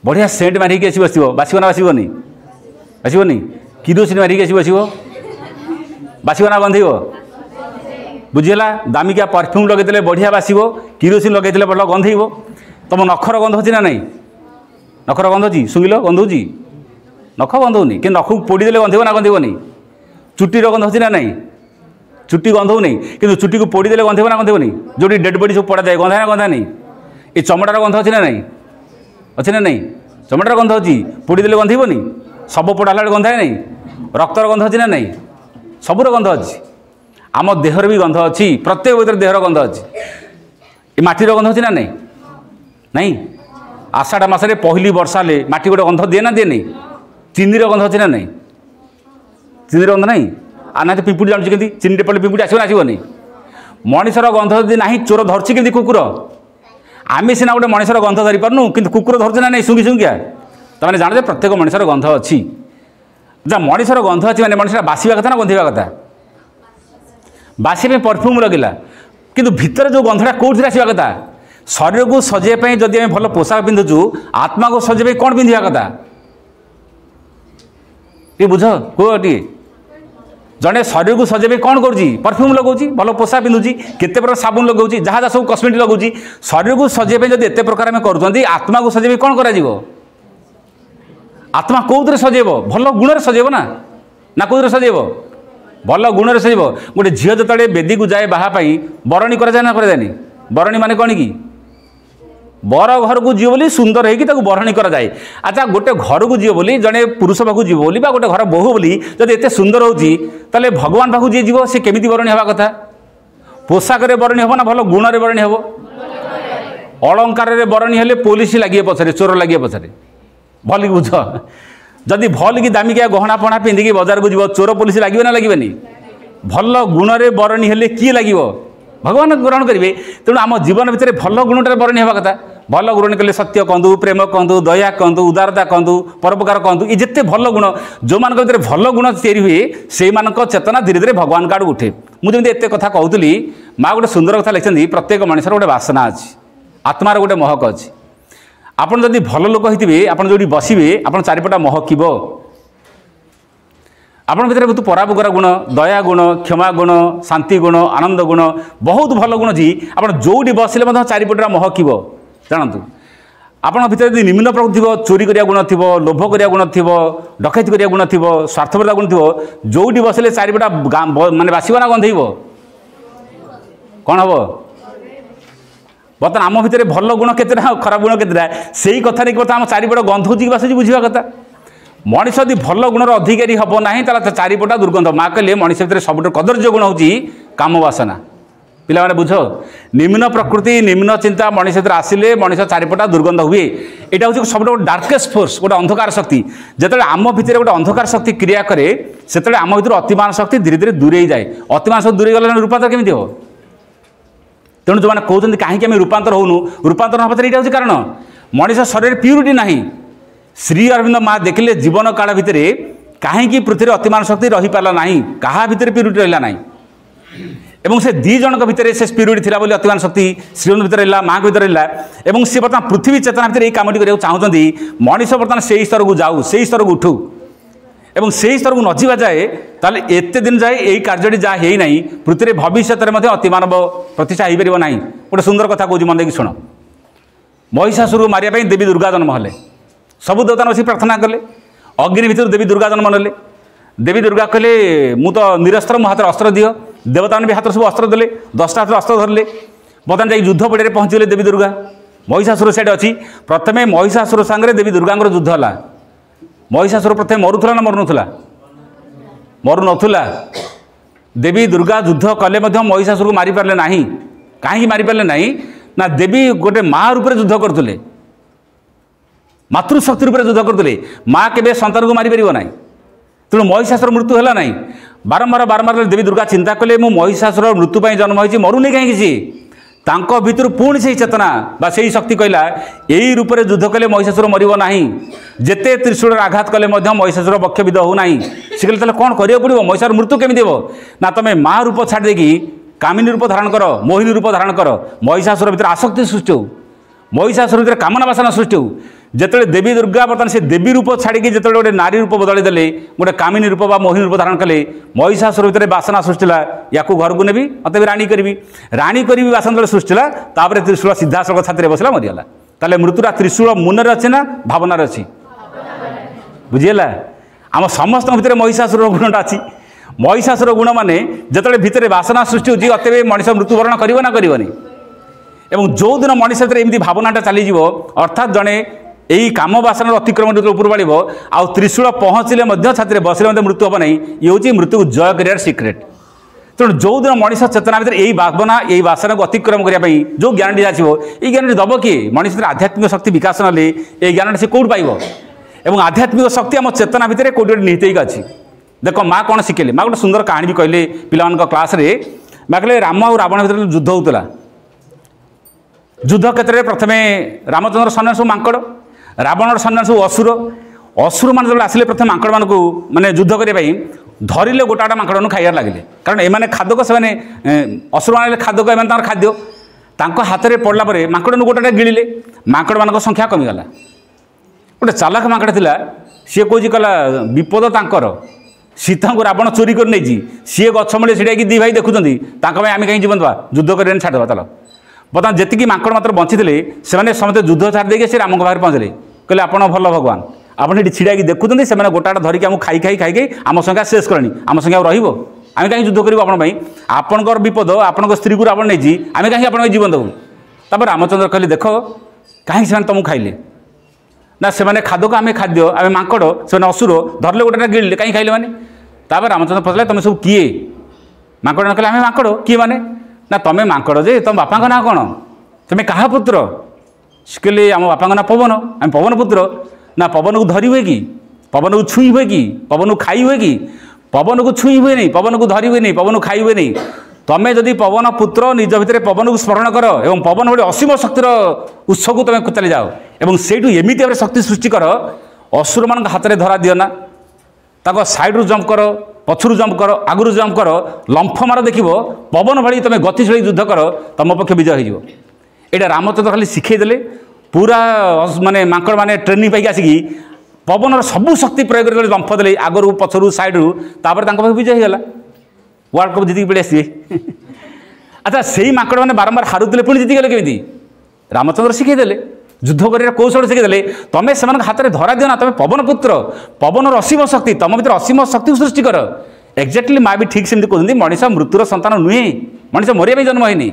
बढ़िया सेंट मारिक आसी बस बासब ना बासबनी बासबनी किरोसिन मारिक आसी बस बासब ना गंधेब बुझीगला दामिकिया परफ्यूम लगे बढ़िया बासब किरोसिन लगे भल गंधेब तुम नखर गंध अच्छी ना नहीं नखर गंध अच्छी शुंगिल गंधौची नख गंधौनी कि नख पोड़ीदे गंधेब ना गंधेबनी चुटीर गंध अच्छी ना नहीं चुट्टी गंधौ नहीं कि चुट्टी को पोड़ीदे गंधेब ना गंधेबनी जो डेड बडी सब पड़ा जाए गंधा ना गंधा नहीं ये चमड़ार गंध अच्छी ना नहीं अच्छी ना नहीं चमड़ार गंध अच्छी पोड़ीदे गंधेबनी सब पोड़ा गंधाए नहीं रक्तर गंध अच्छी ना नहीं सबूर गंध अच्छी आम देहर भी गंध अच्छी प्रत्येक भर देहर गंध अच्छी ये माटीर गंध अच्छी ना नहीं नहीं आषाढ़ मासरे पहली वर्षा ले माटी गोटे गंध दिए ना दिए नहीं चीनीर गंध अच्छी ना नहीं चीनीर गंध नहीं आ ना पिंपुड़ी जानूँ कि चीनी पड़े पिंपुड़ी आसो आसबनी मनीषर गंध जदि ना चोर धरची कि कुकुर आम सीना गोटे मनीषर गंध धरी पार्नु कि कुकुर धरचे ना नहीं शुंगी शुंगिया तमें जान प्रत्येक मनीषर गंध अच्छी जहाँ मनीषर गंध अच्छी मैंने मनीषा बासिया कथा ना गंधेवा कथा बासिया परफ्यूम लगेगा किंतु भितर जो गंधटा कौन आसवा कथा शरीर को सजाइवाई जदि आम भल पोशाक पिंधुचु आत्मा को सजाइवाई कौन पिंधा कथा ये बुझ कह टे जड़े शरीर को सजाइवाई कौन करुँच परफ्यूम लगाऊँ भल पोशाक पिंधुची केते प्रकार साबुन लगाऊँ जहाँ जहाँ सब कस्मेटिक लगाऊँ शरीर को सजाइवाई जब एत प्रकार आम कर आत्मा को सजाइवाई कौन कर आत्मा कौन सजेब भल गुण सजेब ना कौन सजेब भल गुण सजेब गोटे झील जो बेदी को जाए बाहापाई बरणी कराए ना कराए बरणी माने कौन कि बर घर को जीव बोली सुंदर होगी बरणी कराए अच्छा गोटे घर को जीव बोली जड़े पुरुष पाक जीव बोली गोटे घर बहु बोली जब एत सुंदर होती भगवान पाक जी जीव सी केमी बरणी हवा कथा पोशाक बरणी हम ना भल गुण बरणी हम अलंकार बरणी हेले पुलिस लगे पछरे चोर लगे पछरे भल कि बुझ जदि भल कि दामिकिया गहना पणा पिंधिकी बजार को जीव चोर पुलिस लगे ना लगे भल गुण बरणी हेले किए लगे भगवान ग्रहण करेंगे तेणु आम जीवन भितर भल गुणटार बरणी हवा कथा भल गुण कले सत्य कहतु प्रेम कहतु दया कहतु उदारता कहतु परोपकार कहतु ये जिते भल गुण जो मान भर भल गुण तैयारी हुए से चेतना धीरे धीरे भगवान का आड़ उठे मुझे एत कथा कहती माँ गोटे सुंदर कथा लिखी प्रत्येक मनुष्य गोटे बासना अच्छी आत्मार गोटे महक अच्छी आपड़ जदि भल लोक होते आप जो बसवे आप चारिपटा महकिब आपण भर बहुत परापकार गुण दया गुण क्षमा गुण शांति गुण आनंद गुण बहुत भल गुण जी आप जो बसिले चारिपटा महकिब जानतु आपण भर यदि निम्न प्रकृति थी चोरी करिया गुण थी लोभ करिया गुण थी डकैती करिया गुण थी स्वार्थपरता गुण थी जो बसिले चारिपटा माने बासिब ना गंधेब कौन हम बर्तमान आम भितर भल गुण केतेटा खराब गुण केतेटा से ही कथा नहीं आम चारिपट गंधौची बासुची बुझा कथा मनीष यदि भल गुणर अधिकारी हम ना चारिपटा दुर्गंध माँ कहले मनीष भर सब कदर्य गुण हूँ काम बासना पिला माने बुझ निम्न प्रकृति निम्न चिंता मनीष भर आसिले मनीष चारिपटा दुर्गंध हुए यहाँ हूँ सब डार्केस्ट फोर्स गोटे अंधकार शक्ति जिते आम भितर गोटे अंधकार शक्ति क्रिया करे से आम भर अतिमान शक्ति धीरे धीरे दूरे जाए अतिमान शक्ति दूरे गले रूपांतर केमी हो तेणु जो मैंने कहते कहीं रूपांतर होनु रूपांतर होगा यहाँ हूँ कारण मनीष शरीर प्यूरिटी ना श्री अरविंद माँ देखिले जीवन काल भितर कहीं पृथ्वी अतिमान शक्ति रही पारा ना क्या भितर प्यूरिटी रहा ना एवं से दी जन भितर से प्यूरिटी थी बोली अतिमान शक्ति श्रीअरविंद भीतर रहा माँ भीतर रहा और सी बर्तमान पृथ्वी चेतना भितर कमटी करने चाहते मनीष बर्तमान से स्तर को जाऊ से स्तर को उठू एवं से स्तर को नजीवा जाए ताले एते दिन जाए यही कार्य जहाँ है ना पृथ्वी भविष्य में अतिमानव प्रतिष्ठा हो पार ना गोटे सुंदर कथा कहूँ मन देखिए शुण महिषासुर को मारे देवी दुर्गा जन्म हेले सबु देवता बस प्रार्थना कले अग्नि भितर देवी दुर्गा जन्म नेले देवी दुर्गा कहले मु तो निरस्त्र मो हाथ अस्त्र दियो देवता भी हाथ सब अस्त्र देले 10टा हाथ अस्त्र धरले बर्तमान जाए युद्ध पड़े पहुँचले देवी दुर्गा महिषासुर साइड अच्छी प्रथमे महिषासुर सांगे देवी दुर्गा युद्ध है महिषासुर प्रथम मरुला ना मरु नाला देवी दुर्गा युद्ध कले महिषासुर को मारी पारे ना कहीं मारी पारे ना ना देवी गोटे माँ रूप युद्ध करते मातृशक्ति रूप युद्ध करते माँ के सन्तान को मारिपर ना तेणु महिषासुर मृत्यु है ना बारंबार बारंबार देवी दुर्गा चिंता कले मु महिषासुर मृत्यु पर जन्म होती मरुनी कहीं तांको भितर पुणी से चेतना बा से शक्ति कहला यही रूप में युद्ध कले महिषासुर मर ना जिते त्रिशूल आघात कले महिषासुर वक्षविद हो ना सी कहले कौन करा पड़ो महिषासुर मृत्यु केमी देव ना तुम माँ रूप छाड़ी देकी कामिनी रूप धारण कर मोहिनी रूप धारण कर महिषासुर भितर आसक्ति सृष्टि हो महिषासुर भितर कामना बासना सृष्टि हो जिते देवी दुर्गा बर्तमान से देवी रूप छाड़ी जिते गोटे नारी रूप बदलदेले गोटे कामिनी रूप बा मोहिनी रूप धारण कले महिषासुर भितर बासना सृष्टिला या घर को नेबी मत राणी करी बासना जो सृष्टिला तापर त्रिशूल सीधासल छाती बसला मरीगला ताले मृत्युरा त्रिशूल मुनर अच्छे ना भावनार अच्छी बुझीगला आम समस्त भितर महिषासुर गुणटा अच्छी महिषासुर गुण माने जिते भितर बासना सृष्टि होती अतवे मनीष मृत्युवरण कर ना करनी एवं जो दिन मनीष एमती भावनाटा चलीज अर्थात जड़े यही काम बासना अतिक्रमण जो ऊपर बढ़ आउ त्रिशूल पहुँचले छाती बसले मृत्यु हम ना ये हूँ मृत्यु को जय कर सिक्रेट तेणु जो दिन मनीष चेतना भितर यही भावना यही बासना को अतिक्रम करने जो ज्ञान आसो ये ज्ञान दब किए मनीष आध्यात्मिक शक्ति विकास ना ये ज्ञान से कौट पाइब एवं आध्यात्मिक शक्ति आम चेतना भितर कौट गोटे निहित अच्छी देख माँ कौन शिखेले माँ गोटे सुंदर कहानी भी कहले पिला क्लास रे माँ कहले राम और रावण भितर युद्ध होता युद्ध क्षेत्र में प्रथम रामचंद्र सैन्य सब मांकड़ रावण सैन्य सब असुर असुर मान जो आसिले प्रथम मांकड़ मान को माने युद्ध करने धरिले गोटा मांकड़ खाइबार लगे कारण एमाने खादक से असुर मान खादक एम खाद्य हाथ में पड़ला मांकड़ गोटा गिड़े मांकड़ मान संख्या कमीगला गोटे चालाक मांकड़ था सी कौच कहला विपद तांकर सीता को रावण चोरी कर नहीं सी गछ मूले छिड़ा दी भाई देखुं आम कहीं जीवन दवा युद्ध कर छाड़वा चल बर्तमान जी मांकड़ मात्र बंची से समस्त युद्ध छाड़ी देके राम पाखे पहुँचले कहले आप भल भगवान आपड़ छिड़ा देखुं से गोटा धरिक आम खाई खाई खाई आम संख्या शेष करनी आम संख्या रही आम कहीं युद्ध करूँ आपंकर विपद आपण स्त्री को रावण नहीं आम कहीं आप जीवन देवु तब रामचंद्र कहले देख कहीं से तुमको खाइले ना से खादक आम खाद्य आम मांकड़ से असुर धरले गोटे गिड़े कहीं खाइले मैंने तापर रामचंद्र पचारे तुम सब किए मांकड़ कहले आम मांकड़ किए मैंने ना तुम मांकड़ जे तुम बापा ना कौन तुम क्या पुत्र कहले आम बापा ना पवन आम पवन पुत्र ना पवन को धरी हुए कि पवन को छुई हुए कि पवन को खाई हुए कि पवन को छुई हुए नहीं पवन को धरी हुए नहीं पवन को खाई हुए नहीं तुम्हें जदि पवन पुत्र निज भितर पवन को स्मरण कर एवं पवन भाई असीम शक्तिर उत्स को तुम चली जाओ एवं सेठू एमती भाव शक्ति सृष्टि कर असुर मान हाथ में धरा दियो ना ताको साइड रू जंप कर पछरू जंप कर आगुरी जंप कर लंफ मार देख पवन भाई तुम गतिशील युद्ध कर तुम पक्ष विजय हो यहाँ रामचंद्र खाली शिखेदेले पूरा माने मांकड़ माने ट्रेनिंग पाई आसिकी पवन सबू शक्ति प्रयोग कर लंफ देले आगरू पछरू साइड रू तापर विजय होगा वर्ल्ड कप जीत पड़े आसवे अच्छा से मांकड़ मैंने बारंबार हारुले पुणी जीतिगले केमी रामचंद्र शिखेदेले युद्ध कर कौशल शिखेदेले तुम से हाथ में धरा दियो ना तुम पवन पुत्र पवन असीम शक्ति तुम भर असीम शक्ति सृष्टि कर एक्जाक्टली माँ भी ठीक सेमती कहते मनीष मृत्युर संतान नुहे मनीष मरिया जन्म होनी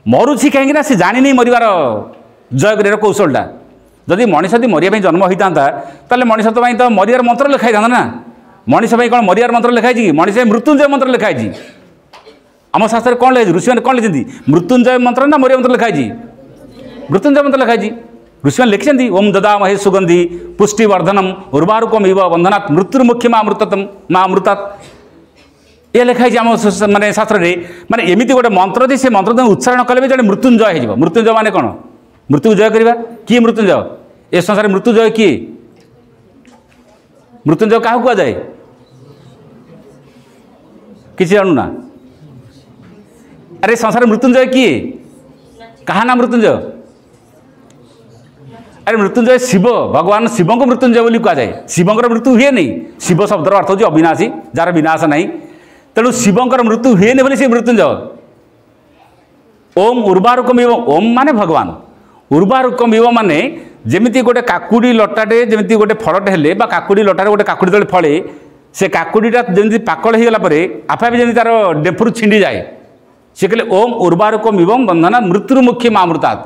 मरुची कहीं सी जानी नहीं मरवार जय कर कौशलटा जदि मनीष यदि मरिया जन्म होता ताले मनीष तो मरियार मंत्र लिखाई था ना मनीष कौन मरियार मंत्र लिखाई कि मनीष मृत्युंजय मंत्र लिखाई आम शास्त्र कौन लिखाई ऋषि मैंने कौन लिखी मृत्युंजय मंत्र ना मरिया मंत्र लिखाई मृत्युंजय मंत्र लिखाई ऋषि मैंने लिखिं ओम ददा महे सुगंधि पुष्टिवर्धनम उर्वारुकम इव बंधनात् मृत्युर्मुख्य माँ अमृतात् ये लिखाई आम माने शास्त्र में माने एमती गोटे मंत्र दे से मंत्र उच्चारण कले भी मृत्युंजय हो मृत्युंजय माने कौन मृत्यु जय करवा किए मृत्युंजय ए संसार मृत्युंजय किए मृत्युंजय क्या कह जाए किसी जानूना अरे संसार मृत्युंजय किए कहा ना मृत्युंजय अरे मृत्युंजय शिव भगवान शिव को मृत्युंजय बोली कह जाए शिवंकर मृत्यु हुए नहीं शिव शब्दर अर्थ होची अविनाशी जार विनाश नहीं तेणु शिवंकर मृत्यु हुए नहीं बोली से मृत्युंजय ओम उर्वारुकम इव ओम माने भगवान उर्वारुकम इव माने जेमिति गोटे काकुड़ी लटाटे जेमिति गोटे फलटे हेले बा काकुड़ी लटारे गोटे काकुड़ी तले फले से काकुड़ीटा जेमिति पाकल हो गला परे आपे आपे जेमिति तार डेफुर छिंडी जाए से कहले ओम उर्वारुकम इव बंधना मृत्युर्मुखी माँ अमृतात्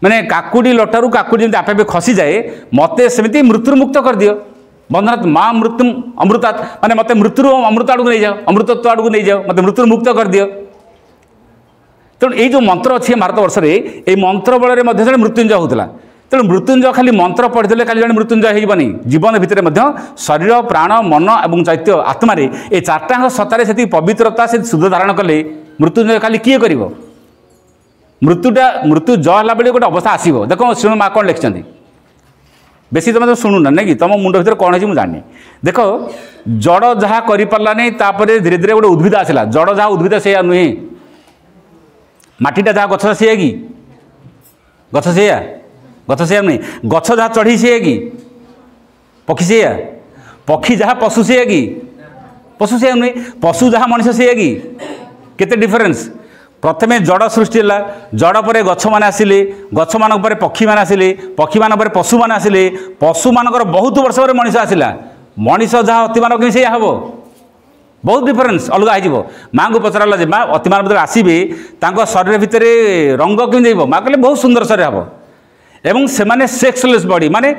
माने काकुड़ी लटारू काकुड़ी जेमिति आपे आपे खसी जाए मते सेमिति मृत्युर्मुक्त कर दियो बंधनात् माँ मृत्यु अमृतात् माने मते मृत्यु अमृत आड़ू नहीं जाओ अमृतत्व आड़ू नहीं जाओ मते मृत्युर्मुक्त कर दियो तेणु ये जो मंत्र अच्छे भारत वर्ष में ये मंत्र बल मृत्युंजय होता तेणु मृत्युंजय खाली मंत्र पढ़ी खाली जन मृत्युंजय होनी जीवन भितर शरीर प्राण मन और चैत्य आत्मा ये चार्टांग सत्तार से पवित्रता से शुद्ध धारण कले मृत्युंजय खाली किए कर मृत्यु जय है बेले गोटे अवस्था आसो देख शुणु माँ कौन लिखिं बेसी तुम तो शुणुना नहीं कि तुम मुंड भर कौन है जानी देख जड़ जहाँ करपारा नहीं तापर धीरे धीरे गोटे उद्भिद आसला जड़ जहाँ उद्भिद से नुहे मटीटा जहाँ गछ से कि गछ से गछ से नहीं गछ जहाँ चढ़ी से कि पक्षी से पक्षी जहाँ पशु से कि पशु से नुहे पशु जहाँ मनुष्य से कि केते डिफरेन्स प्रथमे जड़ सृष्टि है जड़ पर गछ मान आसिले गछ मान पक्षी मान आसिले पक्षी मान पशु मान आसिले पशु मानकर बहुत वर्ष पर मनीष आसला मनीष जहाँ अतिमान कि हम बहुत डिफरेन्स अलग हो माँ को पचरा माँ अतिमान भर आसवे शरीर भितर रंग केमी माँ कहले बहुत सुंदर शरीर हम एवं से सेक्सलेस बॉडी माने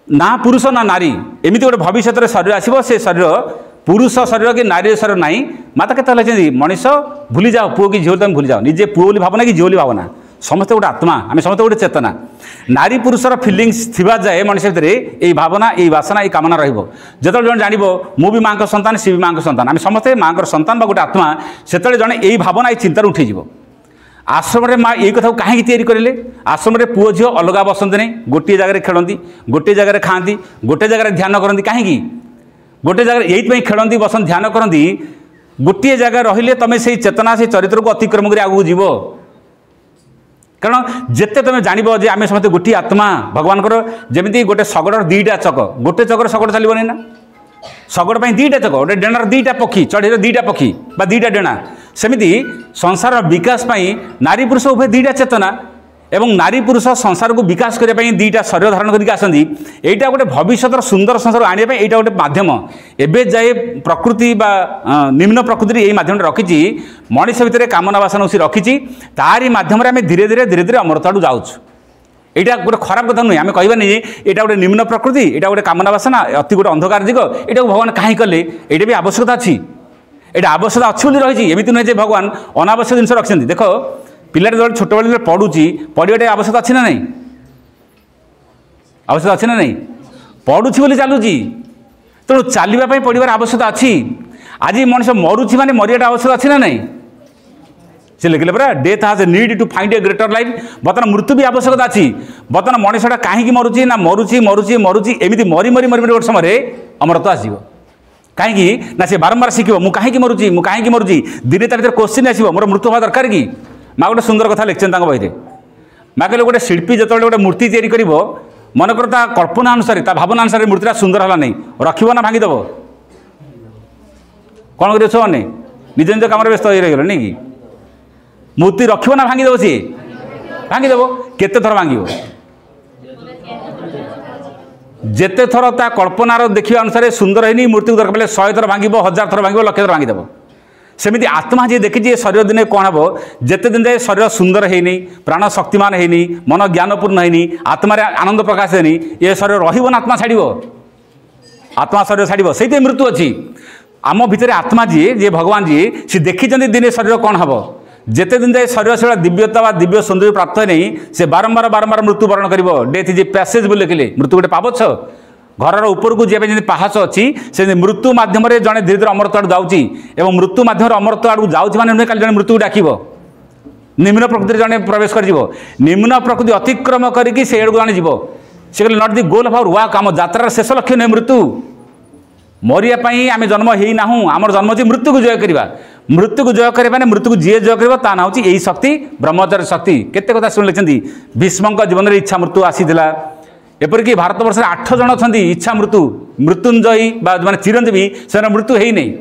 ना पुरुष ना नारी एमती गोटे भविष्य शरीर आसो से शरीर पुरुष शरीर कि नारी शरीर ना माता के मनीष भूली जाओ पुओ कि झील तुम भूली जाओ निजे पुओ बोली भावना कि झील बोली भावना समस्त गोटे आत्मा आम समस्त गोटे चेतना नारी पुरुषर फिलिंग्स थिबा जाए मनुष्य भितर यही भावना यही वासना यही कामना रहिबो जेतले जण जानिबो मु भी माँ का संतान सी भी माँ का संतान आम समस्ते माँ का संतान बा गोटे आत्मा सेतले जणे यही भावना यही चिंतार उठी जीवो आश्रम में माँ यही कथा कहीं तैयारी करें आश्रम में पुओ झील अलग बसते नहीं गोटे जगह खेलती गोटे जगह खाती गोटे जगह ध्यान करती कहीं गोटे जगह यही खेलती बसंत ध्यान करती गोटे जगह रहिले तुम से चेतना से चरित्र को अतिक्रम कर आगू जीव कारण जिते तुम जान आम समस्त गोटे आत्मा भगवान जमी गोटे शगड़ दीटा चक गोटे चक्र शगड़ चलनी ना शगड़ दीटा चक गोटे डेणार दीटा पक्षी चढ़ी दीटा पक्षी बा दीटा डेणा सेमिति संसार विकास नारी पुरुष उभय दीटा चेतना एवं नारी पुरुष संसार को विकास करने दीटा शरीर धारण करके आसती यहाँ गोटे भविष्य सुंदर संसार आने यहाँ गोटे मध्यम एवं जाए प्रकृति बा निम्न प्रकृति यही मध्यम रखी मनीष भितर कामना वासना उसी रखी तारी मध्यम आम धीरे धीरे धीरे धीरे अमरता आड़ जाऊँ यहाँ गोटे खराब कथा नुहे आम कहबानी यहाँ गोटे निम्न प्रकृति यहाँ गोटे कामना वासना अति गोटे अंधकार दिग यहाँ भगवान कहीं कले ये भी आवश्यकता अच्छी यहाँ आवश्यकता अच्छी रही एमती नुहे भगवान अनावश्यक जिन रखिंट देख पिलाटे जो छोट बेले पढ़ुची पढ़ाटे आवश्यकता अच्छी ना नहीं आवश्यकता अच्छी ना नहीं पढ़ुची बोली चलुची तेणु चलवाई पढ़ार आवश्यकता अच्छी आज मनुष्य मरुची माने मरियाटा आवश्यकता अच्छी ना नहीं से लिखिले परा death has a need to find a greater life बर्तमान मृत्यु भी आवश्यकता अच्छी बर्तमान मनुष्यटा कहीं मरुची ना मरुची मरुची मरुची एमती मरी मरी मरी गोटे समय अमरत्व आसो कहीं ना से बारंबार शिखो मुझे कहीं मरुची मुझे कहीं मरुची दिने ता भर क्वेश्चन आसो मोर मृत्यु हवा दरकार कि माँ गोटे सुंदर कथा लिखिं बही माँ कहले गोटे शिल्पी जो गोटे मूर्ति तैयारी कर मनकर कल्पना अनुसार भावना अनुसार मूर्तिटा सुंदर है नहीं रखिब ना भांगीदेव कौन कर निज निज कम व्यस्त रही नहीं कि मूर्ति रखिब ना भांगीदेव सी भांगीदेव केते थर भांग जेते थर ता कल्पनार देखा अनुसार सुंदर है मूर्ति को दरकार 100 थर भांग 1000 थर भांग 1,00,000 थर भांगीदेव सेमती आत्मा जी देखी शरीर दिन कौन हम जिते दिन जाए शरीर सुंदर है प्राण शक्तिमान है मन ज्ञानपूर्ण है आत्मा आनंद प्रकाश है ये शरीर रहा आत्मा छाड़ आत्मा शरीर छाड़ से मृत्यु अच्छी आम भितर आत्मा जी भगवान जी सी देखी दिने शरीर कौन हम जिते दिन जाए शरीर से दिव्यता व दिव्य सौंदर्य प्राप्त है नहीं से बारंबार बारंबार मृत्यु वरण कर डेथ इज पैसेज बोले लिखिले मृत्यु गोटे पावछ घर ऊपर को जी पाहाच अच्छी से मृत्यु मध्यम जड़े धीरे धीरे अमरत्व आड़ जाऊँगी और मृत्यु मध्यम अमरत्व आड़ जाऊँगी मैंने नुहे जड़े मृत्यु डाक निम्न प्रकृति जड़े प्रवेश कर निम्न प्रकृति अतिक्रम करके से जड़े जीव से कहले नट दि गोल ऑफ आवर वर्क आम यात्रार शेष लक्ष्य नुहे मृत्यु मरियापाई आम जन्म ही ना आम जन्म अच्छी मृत्यु को जय करवा मृत्यु को जय करने मृत्यु को जी जय कर ता ना हूँ यही शक्ति ब्रह्मचर्य शक्ति केते कथा शुणी लिखिं भीष्म जीवन में इच्छा मृत्यु आसीला एपरिक भारत वर्ष 8 जन अच्छा इच्छा मृत्यु मृत्युंजयी माने चिरंजीवी से मृत्यु है नहीं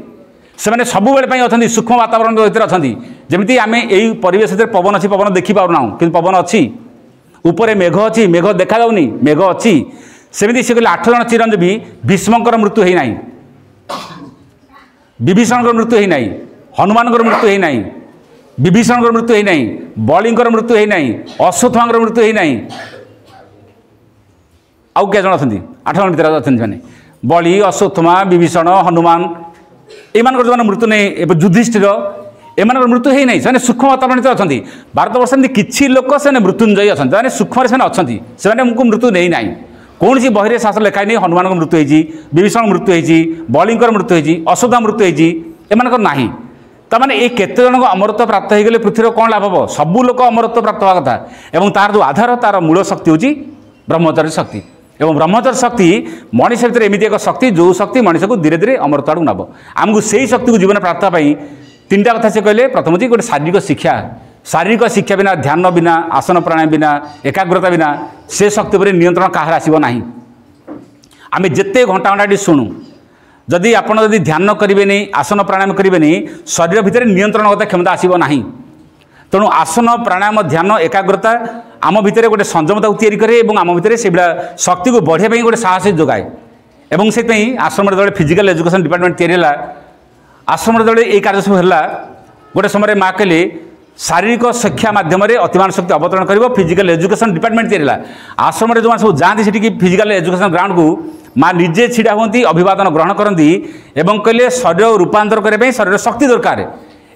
से सब बेले अच्छा सूक्ष्म वातावरण भर अच्छा जमी आम यही परिवेश पवन अच्छी पवन देखी पाऊना कि पवन अच्छी उपरे मेघ अच्छी मेघ देखा जाऊनी मेघ अच्छी सेमती से कहले 8 जन चिरंजीवी भीष्मकर मृत्यु है नहीं विभीषण मृत्यु है नहीं हनुमान मृत्यु है नहीं विभीषण मृत्यु है नहीं बलिंकर मृत्यु है नहीं अश्वत्थामा मृत्यु है नहीं आउ क्या जन अच्छा 8 जन भर अच्छा मैंने बलि अश्वत्थामा विभीषण हनुमान एम जो मृत्यु नहीं युधिष्ठिर एम मृत्यु है नहीं, सूक्ष्म वातावरण अच्छा भारत वर्ष किसी लोक से मृत्युंजयी अच्छा सूक्ष्म से अच्छा से मृत्यु नहीं ना कौन सी बही शास्त्र लिखाई नहीं हनुमान मृत्यु होती, विभीषण मृत्यु होती, बलिंकर मृत्यु होती, अश्वत्थामा मृत्यु होती, एम ना तमाने ये केते जन अमरत्व प्राप्त हो गले पृथ्वी कौन लाभ हम सबू लोक अमरत्व प्राप्त होगा कथा एवं तार जो आधार तार मूल शक्ति हूँ ब्रह्मचर्य शक्ति एवं ब्रह्मचर्य शक्ति मनीष भर एमती एक शक्ति जो शक्ति मनीष को धीरे धीरे अमरत्व आड़ नब आमको से शक्ति को जीवन प्राप्त तीन टा कथा से कहले प्रथम हूँ गोटे शारीरिक शिक्षा बिना ध्यान बिना आसन प्राणायाम बिना एकाग्रता बिना से शक्ति पर नियंत्रण कहार आसब ना आम जिते घंटा घंटा शुणु जदि आपड़ जदि ध्यान करेंगे नहीं आसन प्राणायाम करेंगे नहीं शरीर भितर नियंत्रणगत क्षमता आसब ना तेणु आसन प्राणायाम ध्यान एकाग्रता आम भितर गोटे संयमता तैयारी करे आम भितर से शक्ति को बढ़ाई गोटे साहस जोगाए और से आश्रम जो फिजिकल एजुकेशन डिपार्टमेंट तैयारी आश्रम जो ये कार्य सब है गोटे समय माँ कहले शारीरिक शिक्षा मध्यम अतिमान शक्ति अवतरण कर फिजिकल एजुकेशन डिपार्टमेंट तैयारी आश्रम जो सब जाती से फिजिकल एजुकेशन ग्राउंड को माँ निजे छिड़ा होती अभिवादन ग्रहण करती एवं कहले शरीर रूपांतर करने शरीर शक्ति दरकार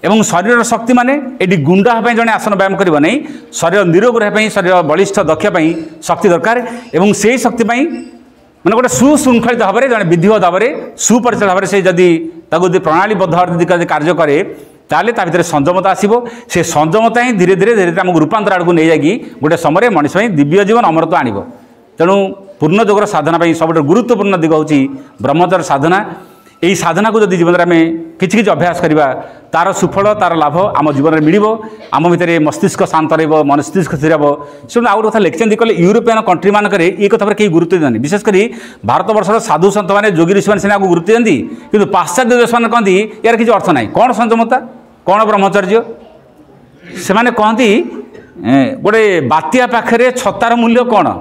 एवं शरीर शक्ति माने ये गुंडा होगा जड़े आसन व्यायाम कर नहीं शरीर निरोग रही शरीर बलिष्ठ दक्षापी शक्ति दरकार एवं से शक्ति मैंने गोटे सुशृंखलित भाव में जड़े विधिवत भाव में सुपरिचालित भाव से जदि प्रणालीबद्ध कार्य करे ताले ता भीतर संयमता आसो से संयमता ही धीरे धीरे धीरे आमको रूपांतर आड़ को नहीं जाकि गोटे समय मनीष दिव्य जीवन अमरत्व आण तेणु पूर्ण जोगर साधना सब गुरुत्वपूर्ण दिग हूँ ब्रह्मचर्य साधना यही साधना को जब जीवन में किसी अभ्यास करवा तार सुफल तार लाभ आम जीवन में मिल आम भितर मस्तिष्क शांत मस्तिष्क स्थिर हे शुणु आउ कथा लिखिं कले यूरोपियन कंट्री मानक ये कथा पर कहीं गुरुत्व दिखाते विशेषकर भारत वर्षर साधु सत मैंने जोगी ऋषि मैंने गुरुत्व दिखती कि पाश्चात्य देश मैंने कहती यार किसी अर्थ ना कौन संयमता कौन ब्रह्मचर्य से कहती गोटे बात्या पाखे छतार मूल्य कौन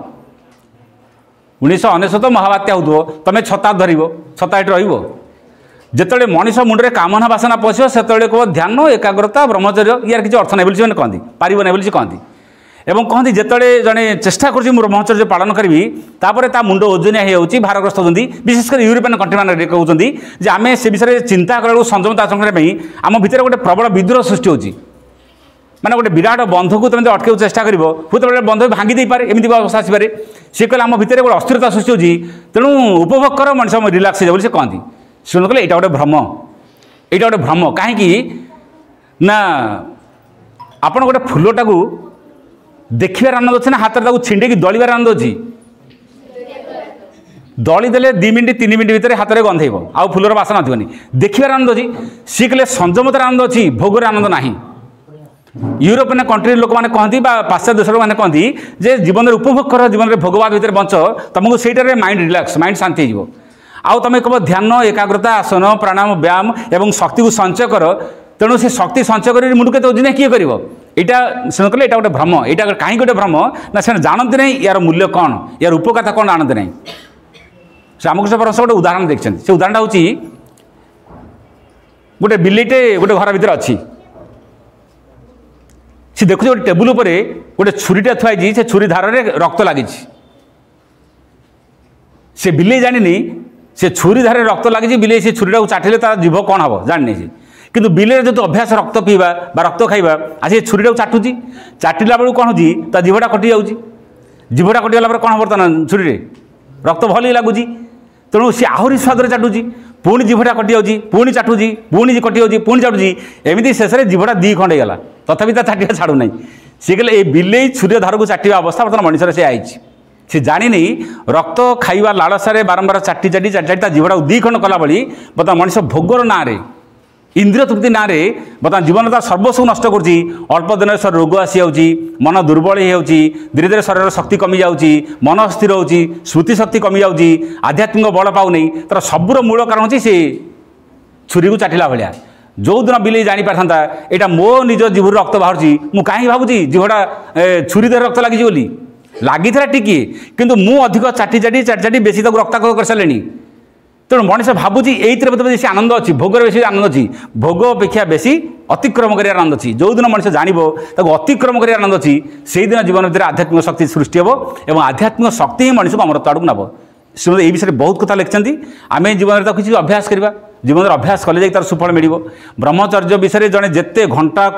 1999 महाबात्या हो तुम छता धर छता ये रही जिते मनीष मुंडे कामना बासना पशो से कह ध्यान एकाग्रता ब्रह्मचर्य यार किसी अर्थ ना बोली कहती पार ना बोली कहती एवं कहती जिते जड़े चेष्टा कर ब्रह्मचर्य पालन करी तापर ता मुंड ओजनिया हो भारग्रस्त होती विशेषकर यूरोपियन कंट्री मान कहते आम से विषय चिंता कला संयमता आचरण आम भितर गोटे प्रबल विद्रोह सृष्टि होती माने गोटे विराट बंध को तुम अटक चेष्टा कर हुए बंध भांगी दे पारे एमती अवस्था आसपे सी कहले आम भितर गोटे अस्थिरता सृष्टि होती तेणु उपभोग कर मनीष रिलैक्स हो कहती शुणु कहले यहाँ गोटे भ्रम यहाँ गोटे भ्रम कहीं ना आपड़ गोटे फुलटा को देखार आनंद अच्छे ना हाथ में छिंडे दलिबार आनंद अच्छी दलीदे 2 मिनिट 3 मिनिट भितर हाथ में गंधेब आउ फुलर बासना आसबनी देखार आनंद अच्छी सी कहले संयमतार आनंद अच्छी भोगर आनंद ना यूरोपियन कंट्री लोक मैंने कहती पाश्चात्य देश मैंने कहती जे जीवन में उपभोग कर जीवन में भोगवाद भितर बंच तुमको से माइंड रिलैक्स माइंड शांति हो आउ तुम कह ध्यान एकाग्रता आसन प्राणायाम व्यायाम एवं शक्ति को संचय कर तेणु से शक्ति संचय कर मुंड के ओजनिया किए कर यहाँ से कहले यहाँ गोटे भ्रम यहाँ कहीं गोटे भ्रम ना से जानते नहीं यार मूल्य कौन यार उपकारिता कौन जानते नहीं से रामकृष्ण परमहंस गोटे उदाहरण देखते से उदाहरण हूँ गोटे बिलेटे गोटे घर भीतर अच्छी सी देखुचे गोटे टेबुल उपर गोटे छुरीटा थुआई से छुरी धार में रक्त लगी से बिले जानी से छुरी धारे रक्त लगी बिले से छुरीटा को चाटिले तार जीभ कौन हम जानी से किंतु बिले जो अभ्यास रक्त पीवा रक्त खाइबा आज छुरीटा को चाटुची चाटिला बेलू कौन हो जीभटा कटि जाऊँगी जीभटा कटिगला कौन बर्तमान छुरी रक्त भल लगुच तेणु सी आहरी स्वादर चाटुची पुणी जीभटा कटि जाऊँगी पुणी चाटुची पुणी कटि जाऊँगी पुणी चाटुची एमती शेष में जीभटा 2 खंड होगा तथापि चाटिया छाड़ू ना सी कहले ये बिले छुरी धार को चाटिया अवस्था बर्तमान मनुष्य से आई सी जानी रक्त खाइबा लालसारे बारंबार चाटी चाटी चाटी चाटी जीवटा 2 खंड कला बड़ी बर्तमान मनुष्य भोगर ना इंद्रिय तृप्ति ना बर्तमान जीवन तार सर्वस्व नष्ट कर अल्प दिन शरीर रोग आसी जाऊँगी मन दुर्बल हो धीरे धीरे शरीर शक्ति कमी जाऊँगी मन स्थिर हो स्मृति शक्ति कमी जाऊँगी आध्यात्मिक बल पाऊनी तार सबूर मूल कारण होची से छुरी को चाटिला भाया जो दिन बिले जानी पारता यहाँ मो निज जीवर रक्त बाहर मुझे कहीं भावुची जीवटा छुरी देह रक्त लगी बोली लगी टिके किंतु मु अधिक चाटी चाटी चाटी चाटी बेसी रक्ताक्त कर सारे तेणु मनीष भावुची ये बेसी आनंद अच्छी भोगर बेसी आनंद अच्छी भोग अपेक्षा बेसी अतिक्रम कर आनंद अच्छी जो दिन मनीष जानव अतिक्रम कर आनंद अच्छी से दिन जीवन भर आध्यात्मिक शक्ति सृष्टि हे और आध्यात्मिक शक्ति ही मनीष को अमरत्व आड़ को नब से ये विषय बहुत कथा लिखिं आम जीवन में किसी अभ्यास करवा जीवन अभ्यास कले तार सुफल मिल ब्रह्मचर्य विषय जड़े जिते घंटा